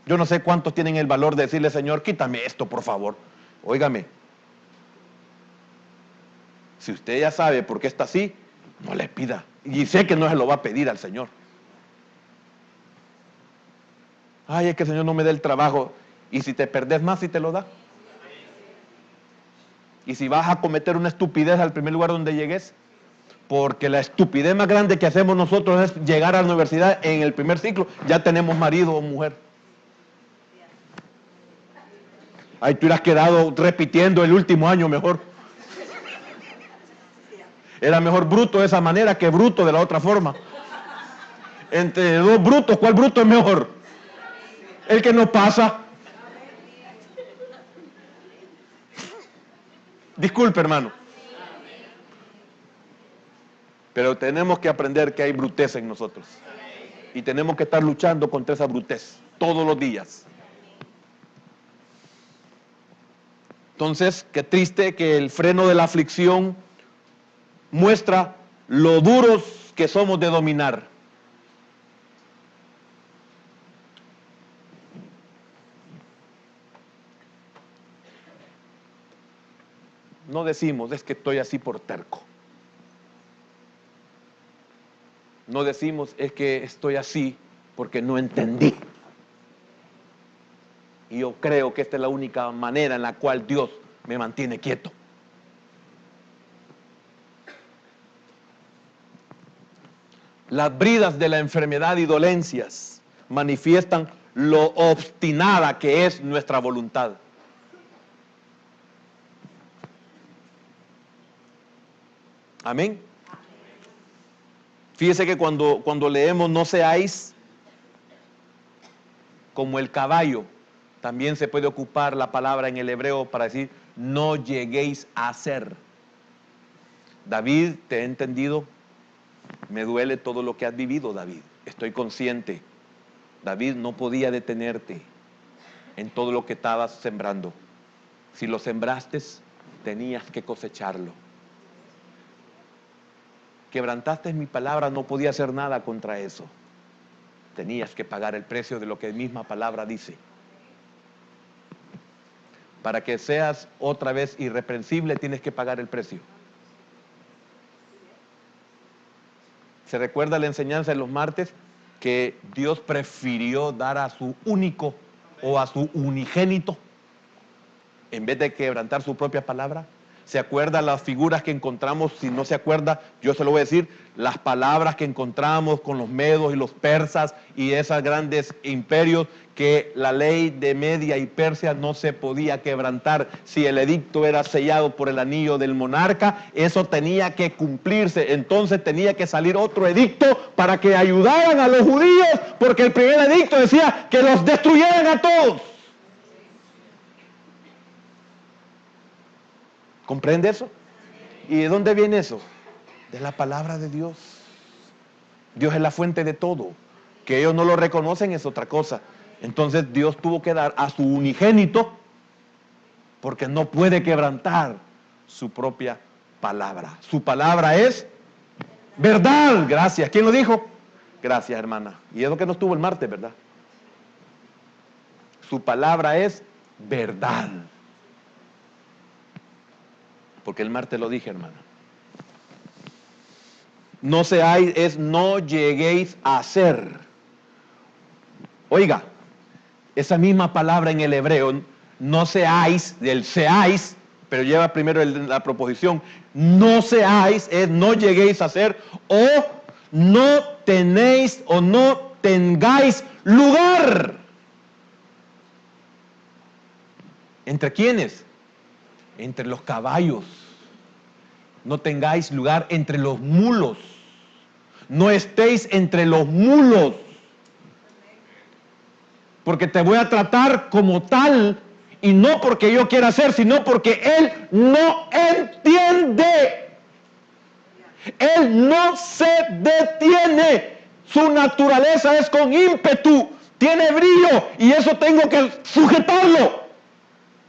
[SPEAKER 1] Yo no sé cuántos tienen el valor de decirle, Señor, quítame esto, por favor. Óigame, si usted ya sabe por qué está así, no le pida. Y sé que no se lo va a pedir al Señor. Ay, es que el Señor no me da el trabajo. Y si te perdés más, si te lo da. Y si vas a cometer una estupidez al primer lugar donde llegues, porque la estupidez más grande que hacemos nosotros es llegar a la universidad en el primer ciclo, ya tenemos marido o mujer. Ahí tú hubieras quedado repitiendo el último año mejor. Era mejor bruto de esa manera que bruto de la otra forma. Entre dos brutos, ¿cuál bruto es mejor? El que no pasa. Disculpe, hermano. Pero tenemos que aprender que hay brutez en nosotros. Y tenemos que estar luchando contra esa brutez todos los días. Entonces, qué triste que el freno de la aflicción muestra lo duros que somos de dominar. No decimos, es que estoy así por terco. No decimos, es que estoy así porque no entendí. Y yo creo que esta es la única manera en la cual Dios me mantiene quieto. Las bridas de la enfermedad y dolencias manifiestan lo obstinada que es nuestra voluntad. Amén. Fíjese que cuando leemos no seáis como el caballo, también se puede ocupar la palabra en el hebreo para decir no lleguéis a ser. David, te he entendido, me duele todo lo que has vivido, David. Estoy consciente. David, no podía detenerte en todo lo que estabas sembrando. Si lo sembraste, tenías que cosecharlo. Quebrantaste mi palabra, no podía hacer nada contra eso. Tenías que pagar el precio de lo que misma palabra dice. Para que seas otra vez irreprensible, tienes que pagar el precio. ¿Se recuerda la enseñanza de los martes? Que Dios prefirió dar a su único o a su unigénito en vez de quebrantar su propia palabra. ¿Se acuerda las figuras que encontramos? Si no se acuerda, yo se lo voy a decir, las palabras que encontramos con los medos y los persas y esos grandes imperios, que la ley de Media y Persia no se podía quebrantar. Si el edicto era sellado por el anillo del monarca, eso tenía que cumplirse. Entonces tenía que salir otro edicto para que ayudaran a los judíos, porque el primer edicto decía que los destruyeran a todos. ¿Comprende eso? ¿Y de dónde viene eso? De la palabra de Dios. Dios es la fuente de todo. Que ellos no lo reconocen es otra cosa. Entonces Dios tuvo que dar a su unigénito porque no puede quebrantar su propia palabra. Su palabra es verdad. Gracias. ¿Quién lo dijo? Gracias, hermana. Y es lo que no estuvo el martes, ¿verdad? Su palabra es verdad. Porque el martes lo dije, hermana. No seáis, es no lleguéis a ser. Oiga, esa misma palabra en el hebreo, no seáis, del seáis, pero lleva primero la proposición. No seáis, es no lleguéis a ser, o no tenéis o no tengáis lugar. ¿Entre quiénes? Entre los caballos. No tengáis lugar entre los mulos. No estéis entre los mulos. Porque te voy a tratar como tal, y no porque yo quiera ser, sino porque Él no entiende. Él no se detiene. Su naturaleza es con ímpetu, tiene brillo, y eso tengo que sujetarlo.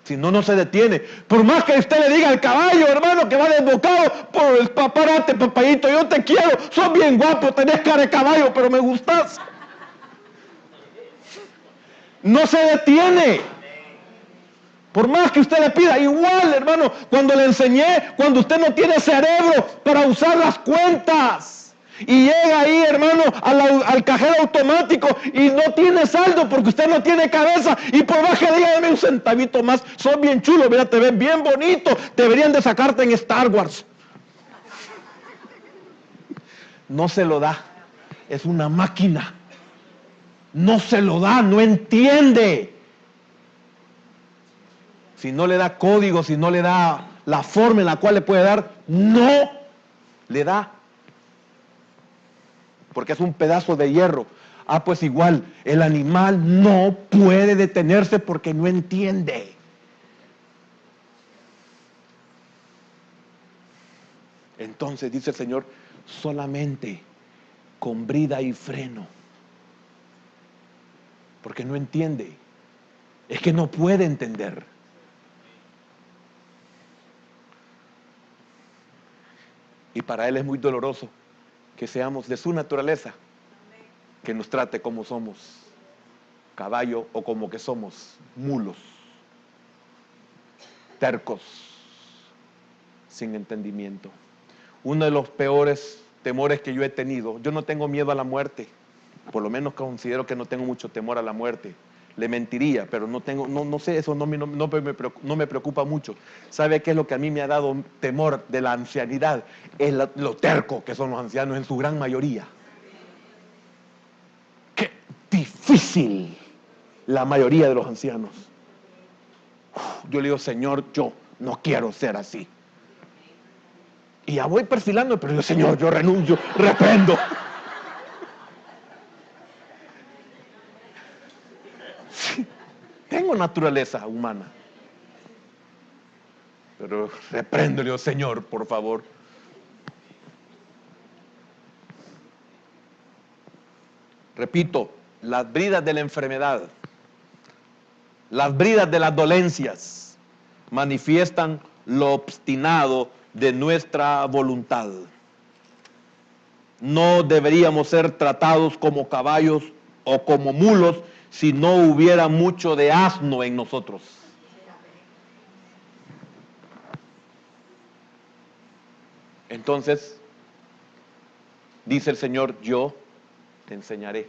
[SPEAKER 1] Si no, no se detiene. Por más que usted le diga al caballo, hermano, que va desbocado, pues párate, papayito, yo te quiero, sos bien guapo, tenés cara de caballo, pero me gustas. No se detiene. Por más que usted le pida, igual, hermano, cuando le enseñé, cuando usted no tiene cerebro para usar las cuentas, y llega ahí, hermano, al cajero automático y no tiene saldo porque usted no tiene cabeza, y por más que diga, dame un centavito más, sos bien chulo, mira, te ves bien bonito, deberían de sacarte en Star Wars. No se lo da, es una máquina. No se lo da, no entiende. Si no le da código, si no le da la forma en la cual le puede dar, no le da. Porque es un pedazo de hierro. Ah, pues igual, el animal no puede detenerse porque no entiende. Entonces dice el Señor, solamente con brida y freno. Porque no entiende. Es que no puede entender. Y para Él es muy doloroso que seamos de su naturaleza, que nos trate como somos caballo o como que somos mulos, tercos, sin entendimiento. Uno de los peores temores que yo he tenido, yo no tengo miedo a la muerte, por lo menos considero que no tengo mucho temor a la muerte. Le mentiría, pero no sé, eso no me preocupa mucho. ¿Sabe qué es lo que a mí me ha dado temor de la ancianidad? Es lo terco que son los ancianos en su gran mayoría. Qué difícil la mayoría de los ancianos. Yo le digo, Señor, yo no quiero ser así. Y ya voy perfilando, pero yo, Señor, yo renuncio, reprendo. Tengo naturaleza humana, pero repréndele, oh Señor, por favor. Repito, las bridas de la enfermedad, las bridas de las dolencias manifiestan lo obstinado de nuestra voluntad. No deberíamos ser tratados como caballos o como mulos si no hubiera mucho de asno en nosotros. Entonces, dice el Señor, yo te enseñaré.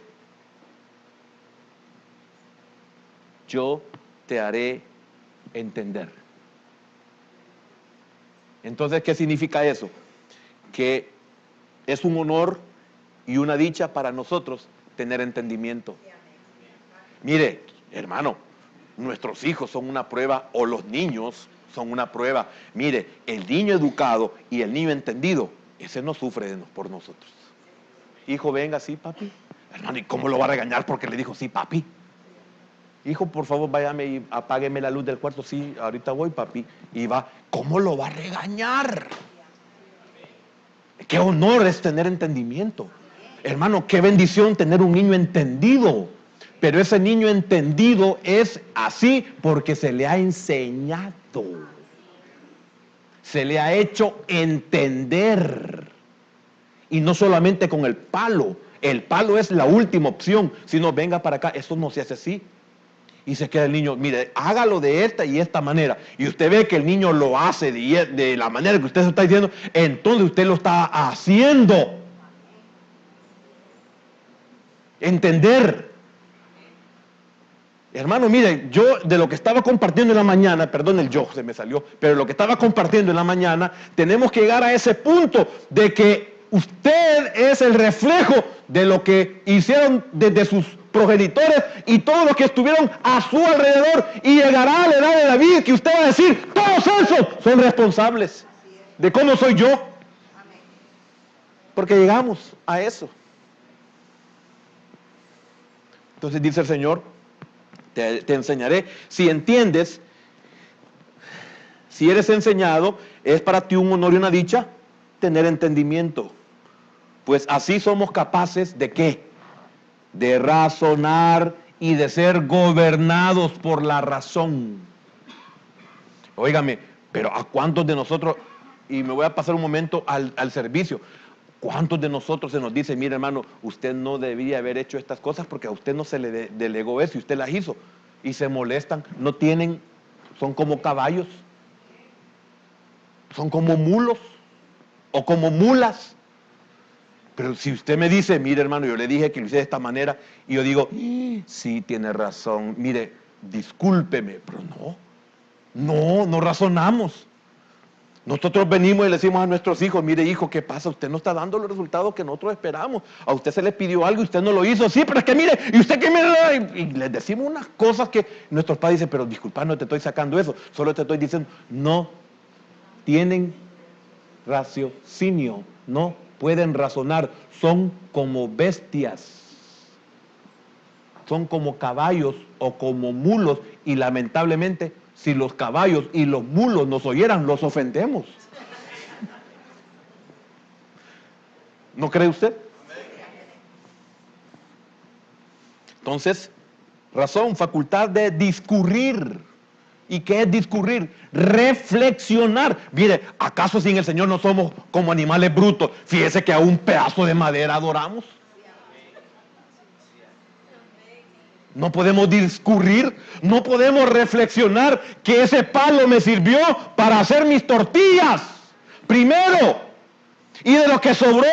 [SPEAKER 1] Yo te haré entender. Entonces, ¿qué significa eso? Que es un honor y una dicha para nosotros tener entendimiento. Mire, hermano, nuestros hijos son una prueba, o los niños son una prueba. Mire, el niño educado y el niño entendido, ese no sufre por nosotros. Hijo, venga, sí, papi. Hermano, ¿y cómo lo va a regañar porque le dijo sí, papi? Hijo, por favor, váyame y apágueme la luz del cuarto. Sí, ahorita voy, papi. Y va, ¿cómo lo va a regañar? Qué honor es tener entendimiento. Hermano, qué bendición tener un niño entendido. Pero ese niño entendido es así porque se le ha enseñado. se le ha hecho entender. Y no solamente con el palo es la última opción, sino venga para acá, esto no se hace así. Y se queda el niño, mire, hágalo de esta y esta manera. Y usted ve que el niño lo hace de la manera que usted se está diciendo, entonces usted lo está haciendo. Entender. Hermano, mire, yo de lo que estaba compartiendo en la mañana, perdón, el yo se me salió, pero lo que estaba compartiendo en la mañana, tenemos que llegar a ese punto de que usted es el reflejo de lo que hicieron desde sus progenitores y todos los que estuvieron a su alrededor, y llegará a la edad de David que usted va a decir, todos esos son responsables de cómo soy yo. Porque llegamos a eso. Entonces dice el Señor, te enseñaré. Si entiendes, si eres enseñado, es para ti un honor y una dicha tener entendimiento. Pues así somos capaces de ¿qué? De razonar y de ser gobernados por la razón. Óigame, pero ¿a cuántos de nosotros, y me voy a pasar un momento al servicio, cuántos de nosotros se nos dice, mire hermano, usted no debería haber hecho estas cosas porque a usted no se le delegó eso y usted las hizo? Y se molestan, no tienen, son como caballos, son como mulos o como mulas. Pero si usted me dice, mire hermano, yo le dije que lo hice de esta manera, y yo digo, sí, tiene razón, mire, discúlpeme, pero no razonamos. Nosotros venimos y le decimos a nuestros hijos, mire hijo, ¿qué pasa? Usted no está dando los resultados que nosotros esperamos. A usted se le pidió algo y usted no lo hizo. Sí, pero es que mire, y usted que mire, y les decimos unas cosas que nuestros padres dicen, pero disculpa, no te estoy sacando eso, solo te estoy diciendo, no tienen raciocinio, no pueden razonar, son como bestias, son como caballos o como mulos, y lamentablemente si los caballos y los mulos nos oyeran, los ofendemos. ¿No cree usted? Entonces, razón, facultad de discurrir. ¿Y qué es discurrir? Reflexionar. Mire, ¿acaso sin el Señor no somos como animales brutos? Fíjese que a un pedazo de madera adoramos. No podemos discurrir, no podemos reflexionar que ese palo me sirvió para hacer mis tortillas. Primero, y de lo que sobró,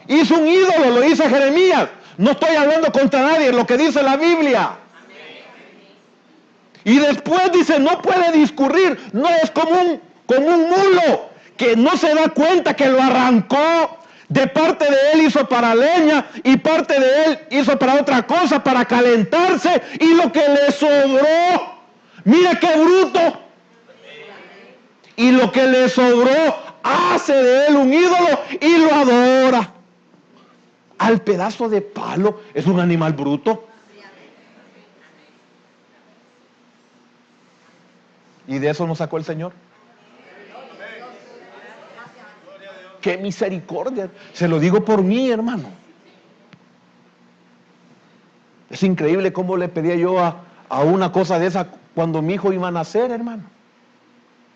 [SPEAKER 1] hizo un ídolo, lo dice Jeremías. No estoy hablando contra nadie, es lo que dice la Biblia. Y después dice, no puede discurrir, no es como un mulo que no se da cuenta que lo arrancó. De parte de él hizo para leña y parte de él hizo para otra cosa, para calentarse, y lo que le sobró, mira qué bruto. Y lo que le sobró hace de él un ídolo y lo adora. Al pedazo de palo es un animal bruto. Y de eso nos sacó el Señor. ¡Qué misericordia! Se lo digo por mí, hermano. Es increíble cómo le pedía yo a una cosa de esa cuando mi hijo iba a nacer, hermano.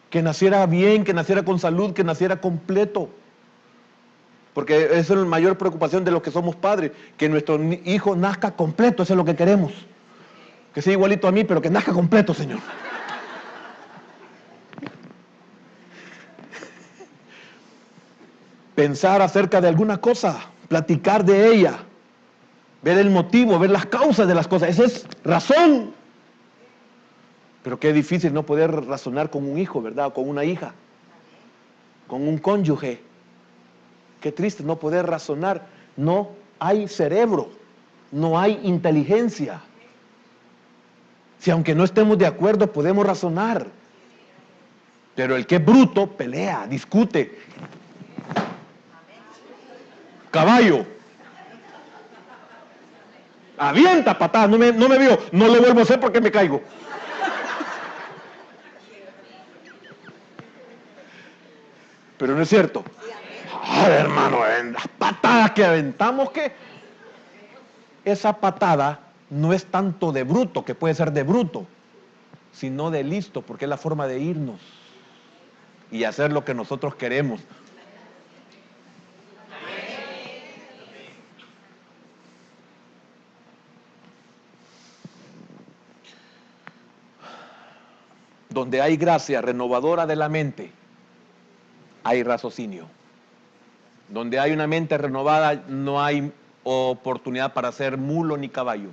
[SPEAKER 1] Que naciera bien, que naciera con salud, que naciera completo. Porque esa es la mayor preocupación de los que somos padres, que nuestro hijo nazca completo, eso es lo que queremos. Que sea igualito a mí, pero que nazca completo, Señor. Pensar acerca de alguna cosa, platicar de ella, ver el motivo, ver las causas de las cosas, esa es razón. Pero qué difícil no poder razonar con un hijo, ¿verdad? O con una hija, con un cónyuge. Qué triste no poder razonar. No hay cerebro, no hay inteligencia. Si aunque no estemos de acuerdo podemos razonar. Pero el que es bruto pelea, discute. Caballo. Avienta patadas, no me vio, no lo vuelvo a hacer porque me caigo. Pero no es cierto. Ay, hermano, en las patadas que aventamos, que esa patada no es tanto de bruto, que puede ser de bruto, sino de listo, porque es la forma de irnos. y hacer lo que nosotros queremos. Donde hay gracia renovadora de la mente, hay raciocinio. Donde hay una mente renovada, no hay oportunidad para ser mulo ni caballo.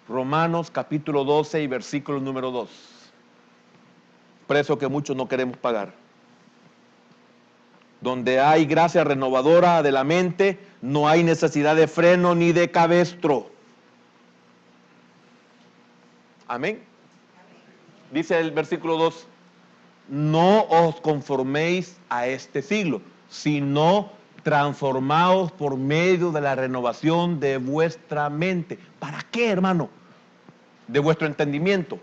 [SPEAKER 1] Romanos capítulo 12 y versículo número 2. Precio que muchos no queremos pagar. Donde hay gracia renovadora de la mente, no hay necesidad de freno ni de cabestro. Amén. Dice el versículo 2, no os conforméis a este siglo, sino transformaos por medio de la renovación de vuestra mente. ¿Para qué, hermano? De vuestro entendimiento.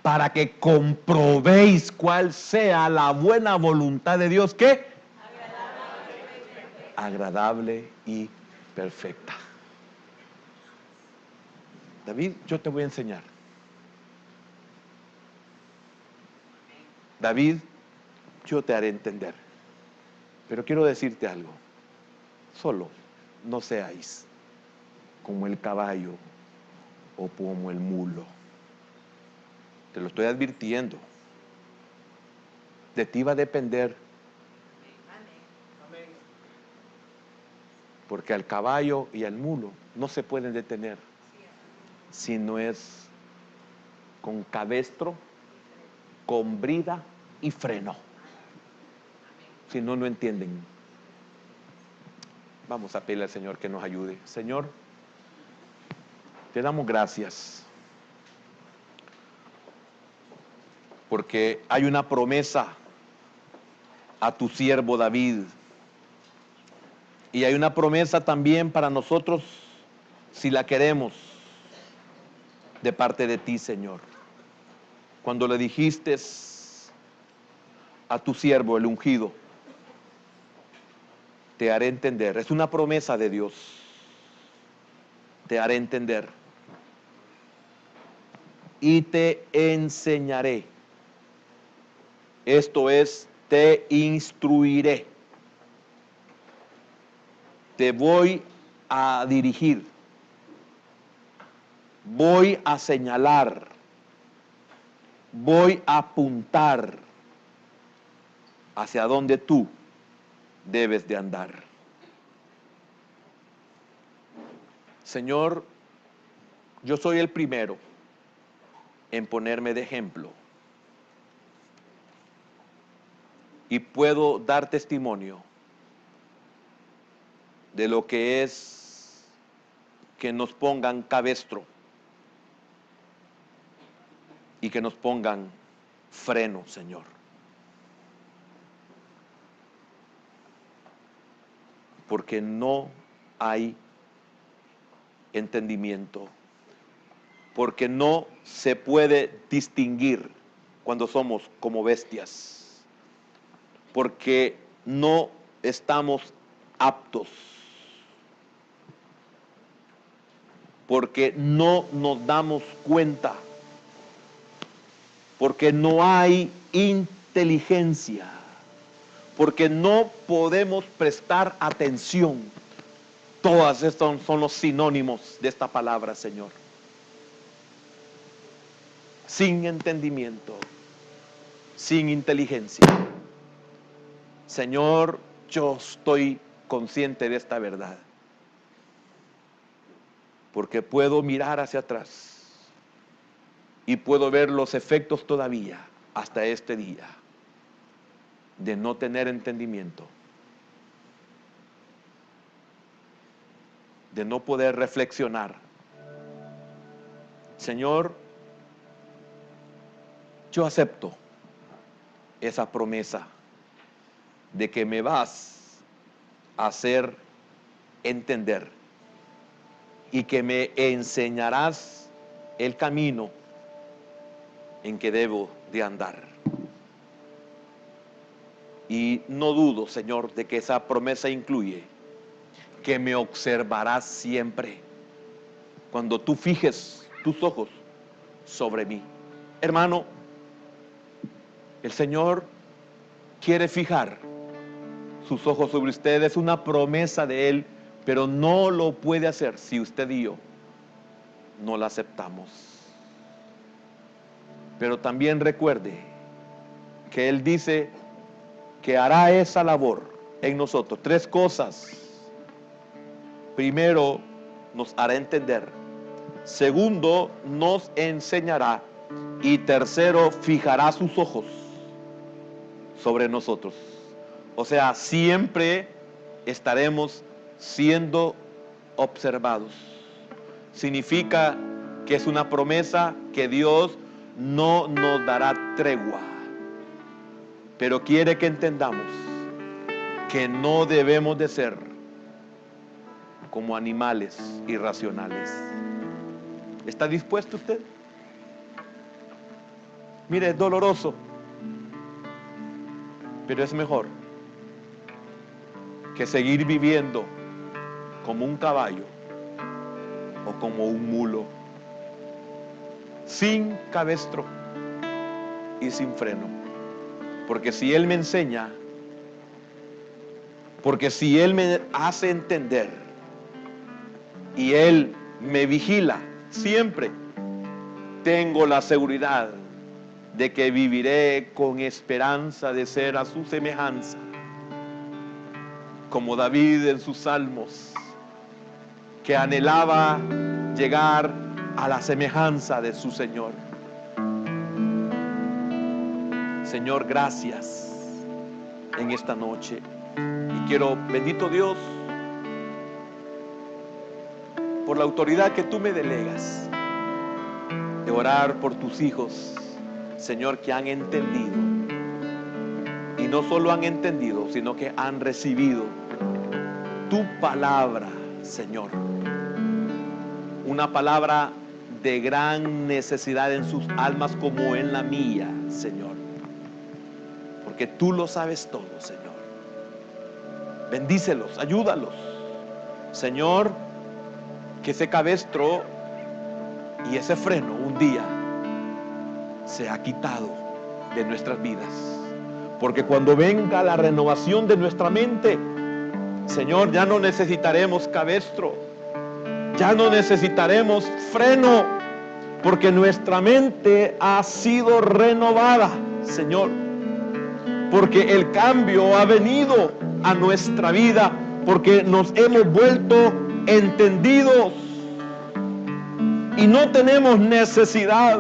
[SPEAKER 1] Para que comprobéis cuál sea la buena voluntad de Dios, ¿qué? Agradable y perfecta. David, yo te voy a enseñar. David, yo te haré entender. Pero quiero decirte algo. Solo no seáis como el caballo o como el mulo. Te lo estoy advirtiendo. De ti va a depender. Porque al caballo y al mulo no se pueden detener si no es con cabestro, con brida y freno. Si no, no entienden. Vamos a pedirle al Señor que nos ayude. Señor, te damos gracias porque hay una promesa a tu siervo David y hay una promesa también para nosotros si la queremos de parte de ti, Señor. Cuando le dijiste a tu siervo, el ungido, te haré entender. Es una promesa de Dios. Te haré entender. Y te enseñaré. Esto es, te instruiré. Te voy a dirigir. Voy a señalar. Voy a apuntar hacia donde tú debes de andar. Señor, yo soy el primero en ponerme de ejemplo y puedo dar testimonio de lo que es que nos pongan cabestro y que nos pongan freno, Señor. Porque no hay entendimiento, porque no se puede distinguir cuando somos como bestias, porque no estamos aptos, porque no nos damos cuenta, porque no hay inteligencia, porque no podemos prestar atención. Todas estos son los sinónimos de esta palabra, Señor. Sin entendimiento, sin inteligencia. Señor, yo estoy consciente de esta verdad, porque puedo mirar hacia atrás y puedo ver los efectos todavía hasta este día de no tener entendimiento, de no poder reflexionar. Señor, yo acepto esa promesa de que me vas a hacer entender y que me enseñarás el camino en que debo de andar. Y no dudo, Señor, de que esa promesa incluye que me observarás siempre cuando tú fijes tus ojos sobre mí. Hermano, El Señor quiere fijar sus ojos sobre usted. Es una promesa de Él, pero no lo puede hacer si usted y yo no la aceptamos. Pero también recuerde que Él dice que hará esa labor en nosotros. 3 cosas. Primero, nos hará entender. Segundo, nos enseñará. Y tercero, fijará sus ojos sobre nosotros. O sea, siempre estaremos siendo observados. Significa que es una promesa que Dios no nos dará tregua. Pero quiere que entendamos que no debemos de ser como animales irracionales. ¿Está dispuesto usted? Mire, es doloroso, pero es mejor que seguir viviendo como un caballo o como un mulo, sin cabestro y sin freno. Porque si Él me enseña, porque si Él me hace entender y Él me vigila, siempre tengo la seguridad de que viviré con esperanza de ser a su semejanza, como David en sus salmos, que anhelaba llegar a la semejanza de su Señor. Señor, gracias en esta noche. Y quiero, bendito Dios, por la autoridad que tú me delegas, de orar por tus hijos, Señor, que han entendido. Y no solo han entendido, sino que han recibido tu palabra, Señor. Una palabra de gran necesidad en sus almas como en la mía, Señor. Porque tú lo sabes todo, Señor. Bendícelos, ayúdalos. Señor, que ese cabestro y ese freno un día se ha quitado de nuestras vidas. Porque cuando venga la renovación de nuestra mente, Señor, ya no necesitaremos cabestro, ya no necesitaremos freno, porque nuestra mente ha sido renovada, Señor. Porque el cambio ha venido a nuestra vida, porque nos hemos vuelto entendidos y no tenemos necesidad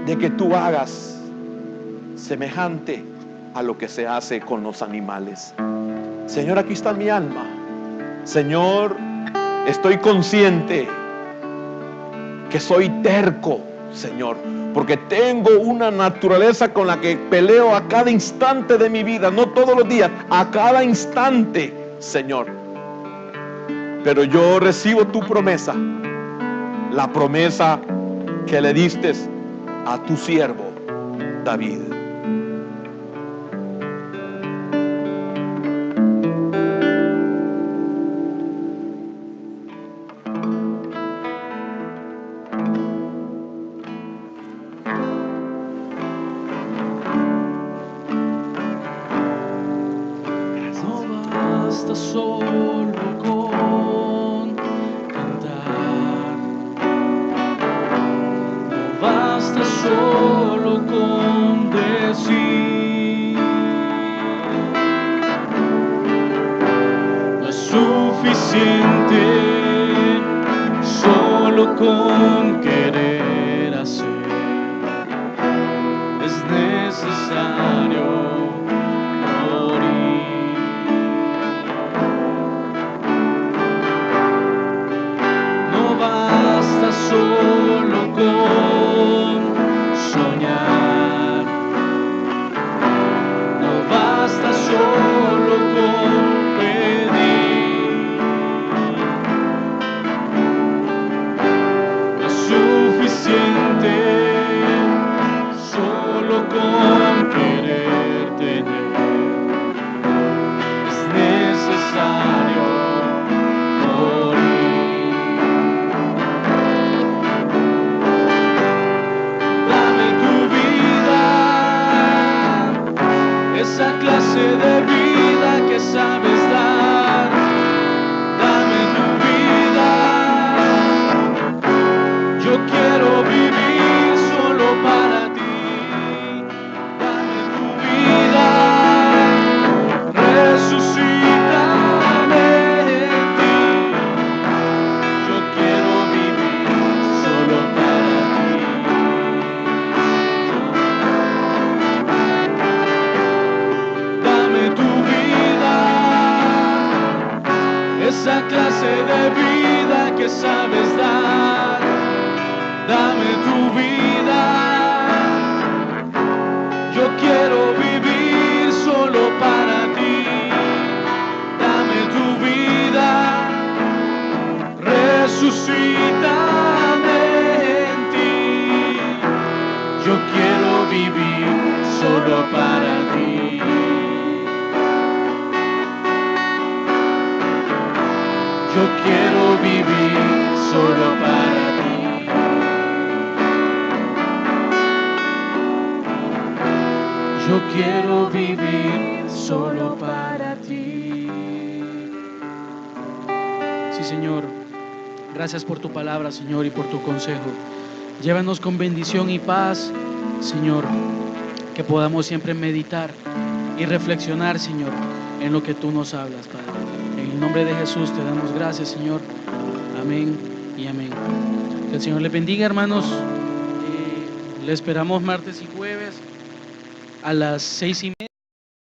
[SPEAKER 1] de que tú hagas semejante a lo que se hace con los animales. Señor, aquí está mi alma. Señor, estoy consciente que soy terco, Señor, porque tengo una naturaleza con la que peleo a cada instante de mi vida, no todos los días, a cada instante, Señor. Pero yo recibo tu promesa, la promesa que le diste a tu siervo David.
[SPEAKER 2] Yo quiero vivir solo para ti. Sí, Señor. Gracias por tu palabra, Señor, y por tu consejo. Llévanos con bendición y paz, Señor, que podamos siempre meditar y reflexionar, Señor, en lo que tú nos hablas, Padre. En el nombre de Jesús te damos gracias, Señor. Amén y amén. Que el Señor les bendiga, hermanos. Le esperamos martes y jueves a las 6:30.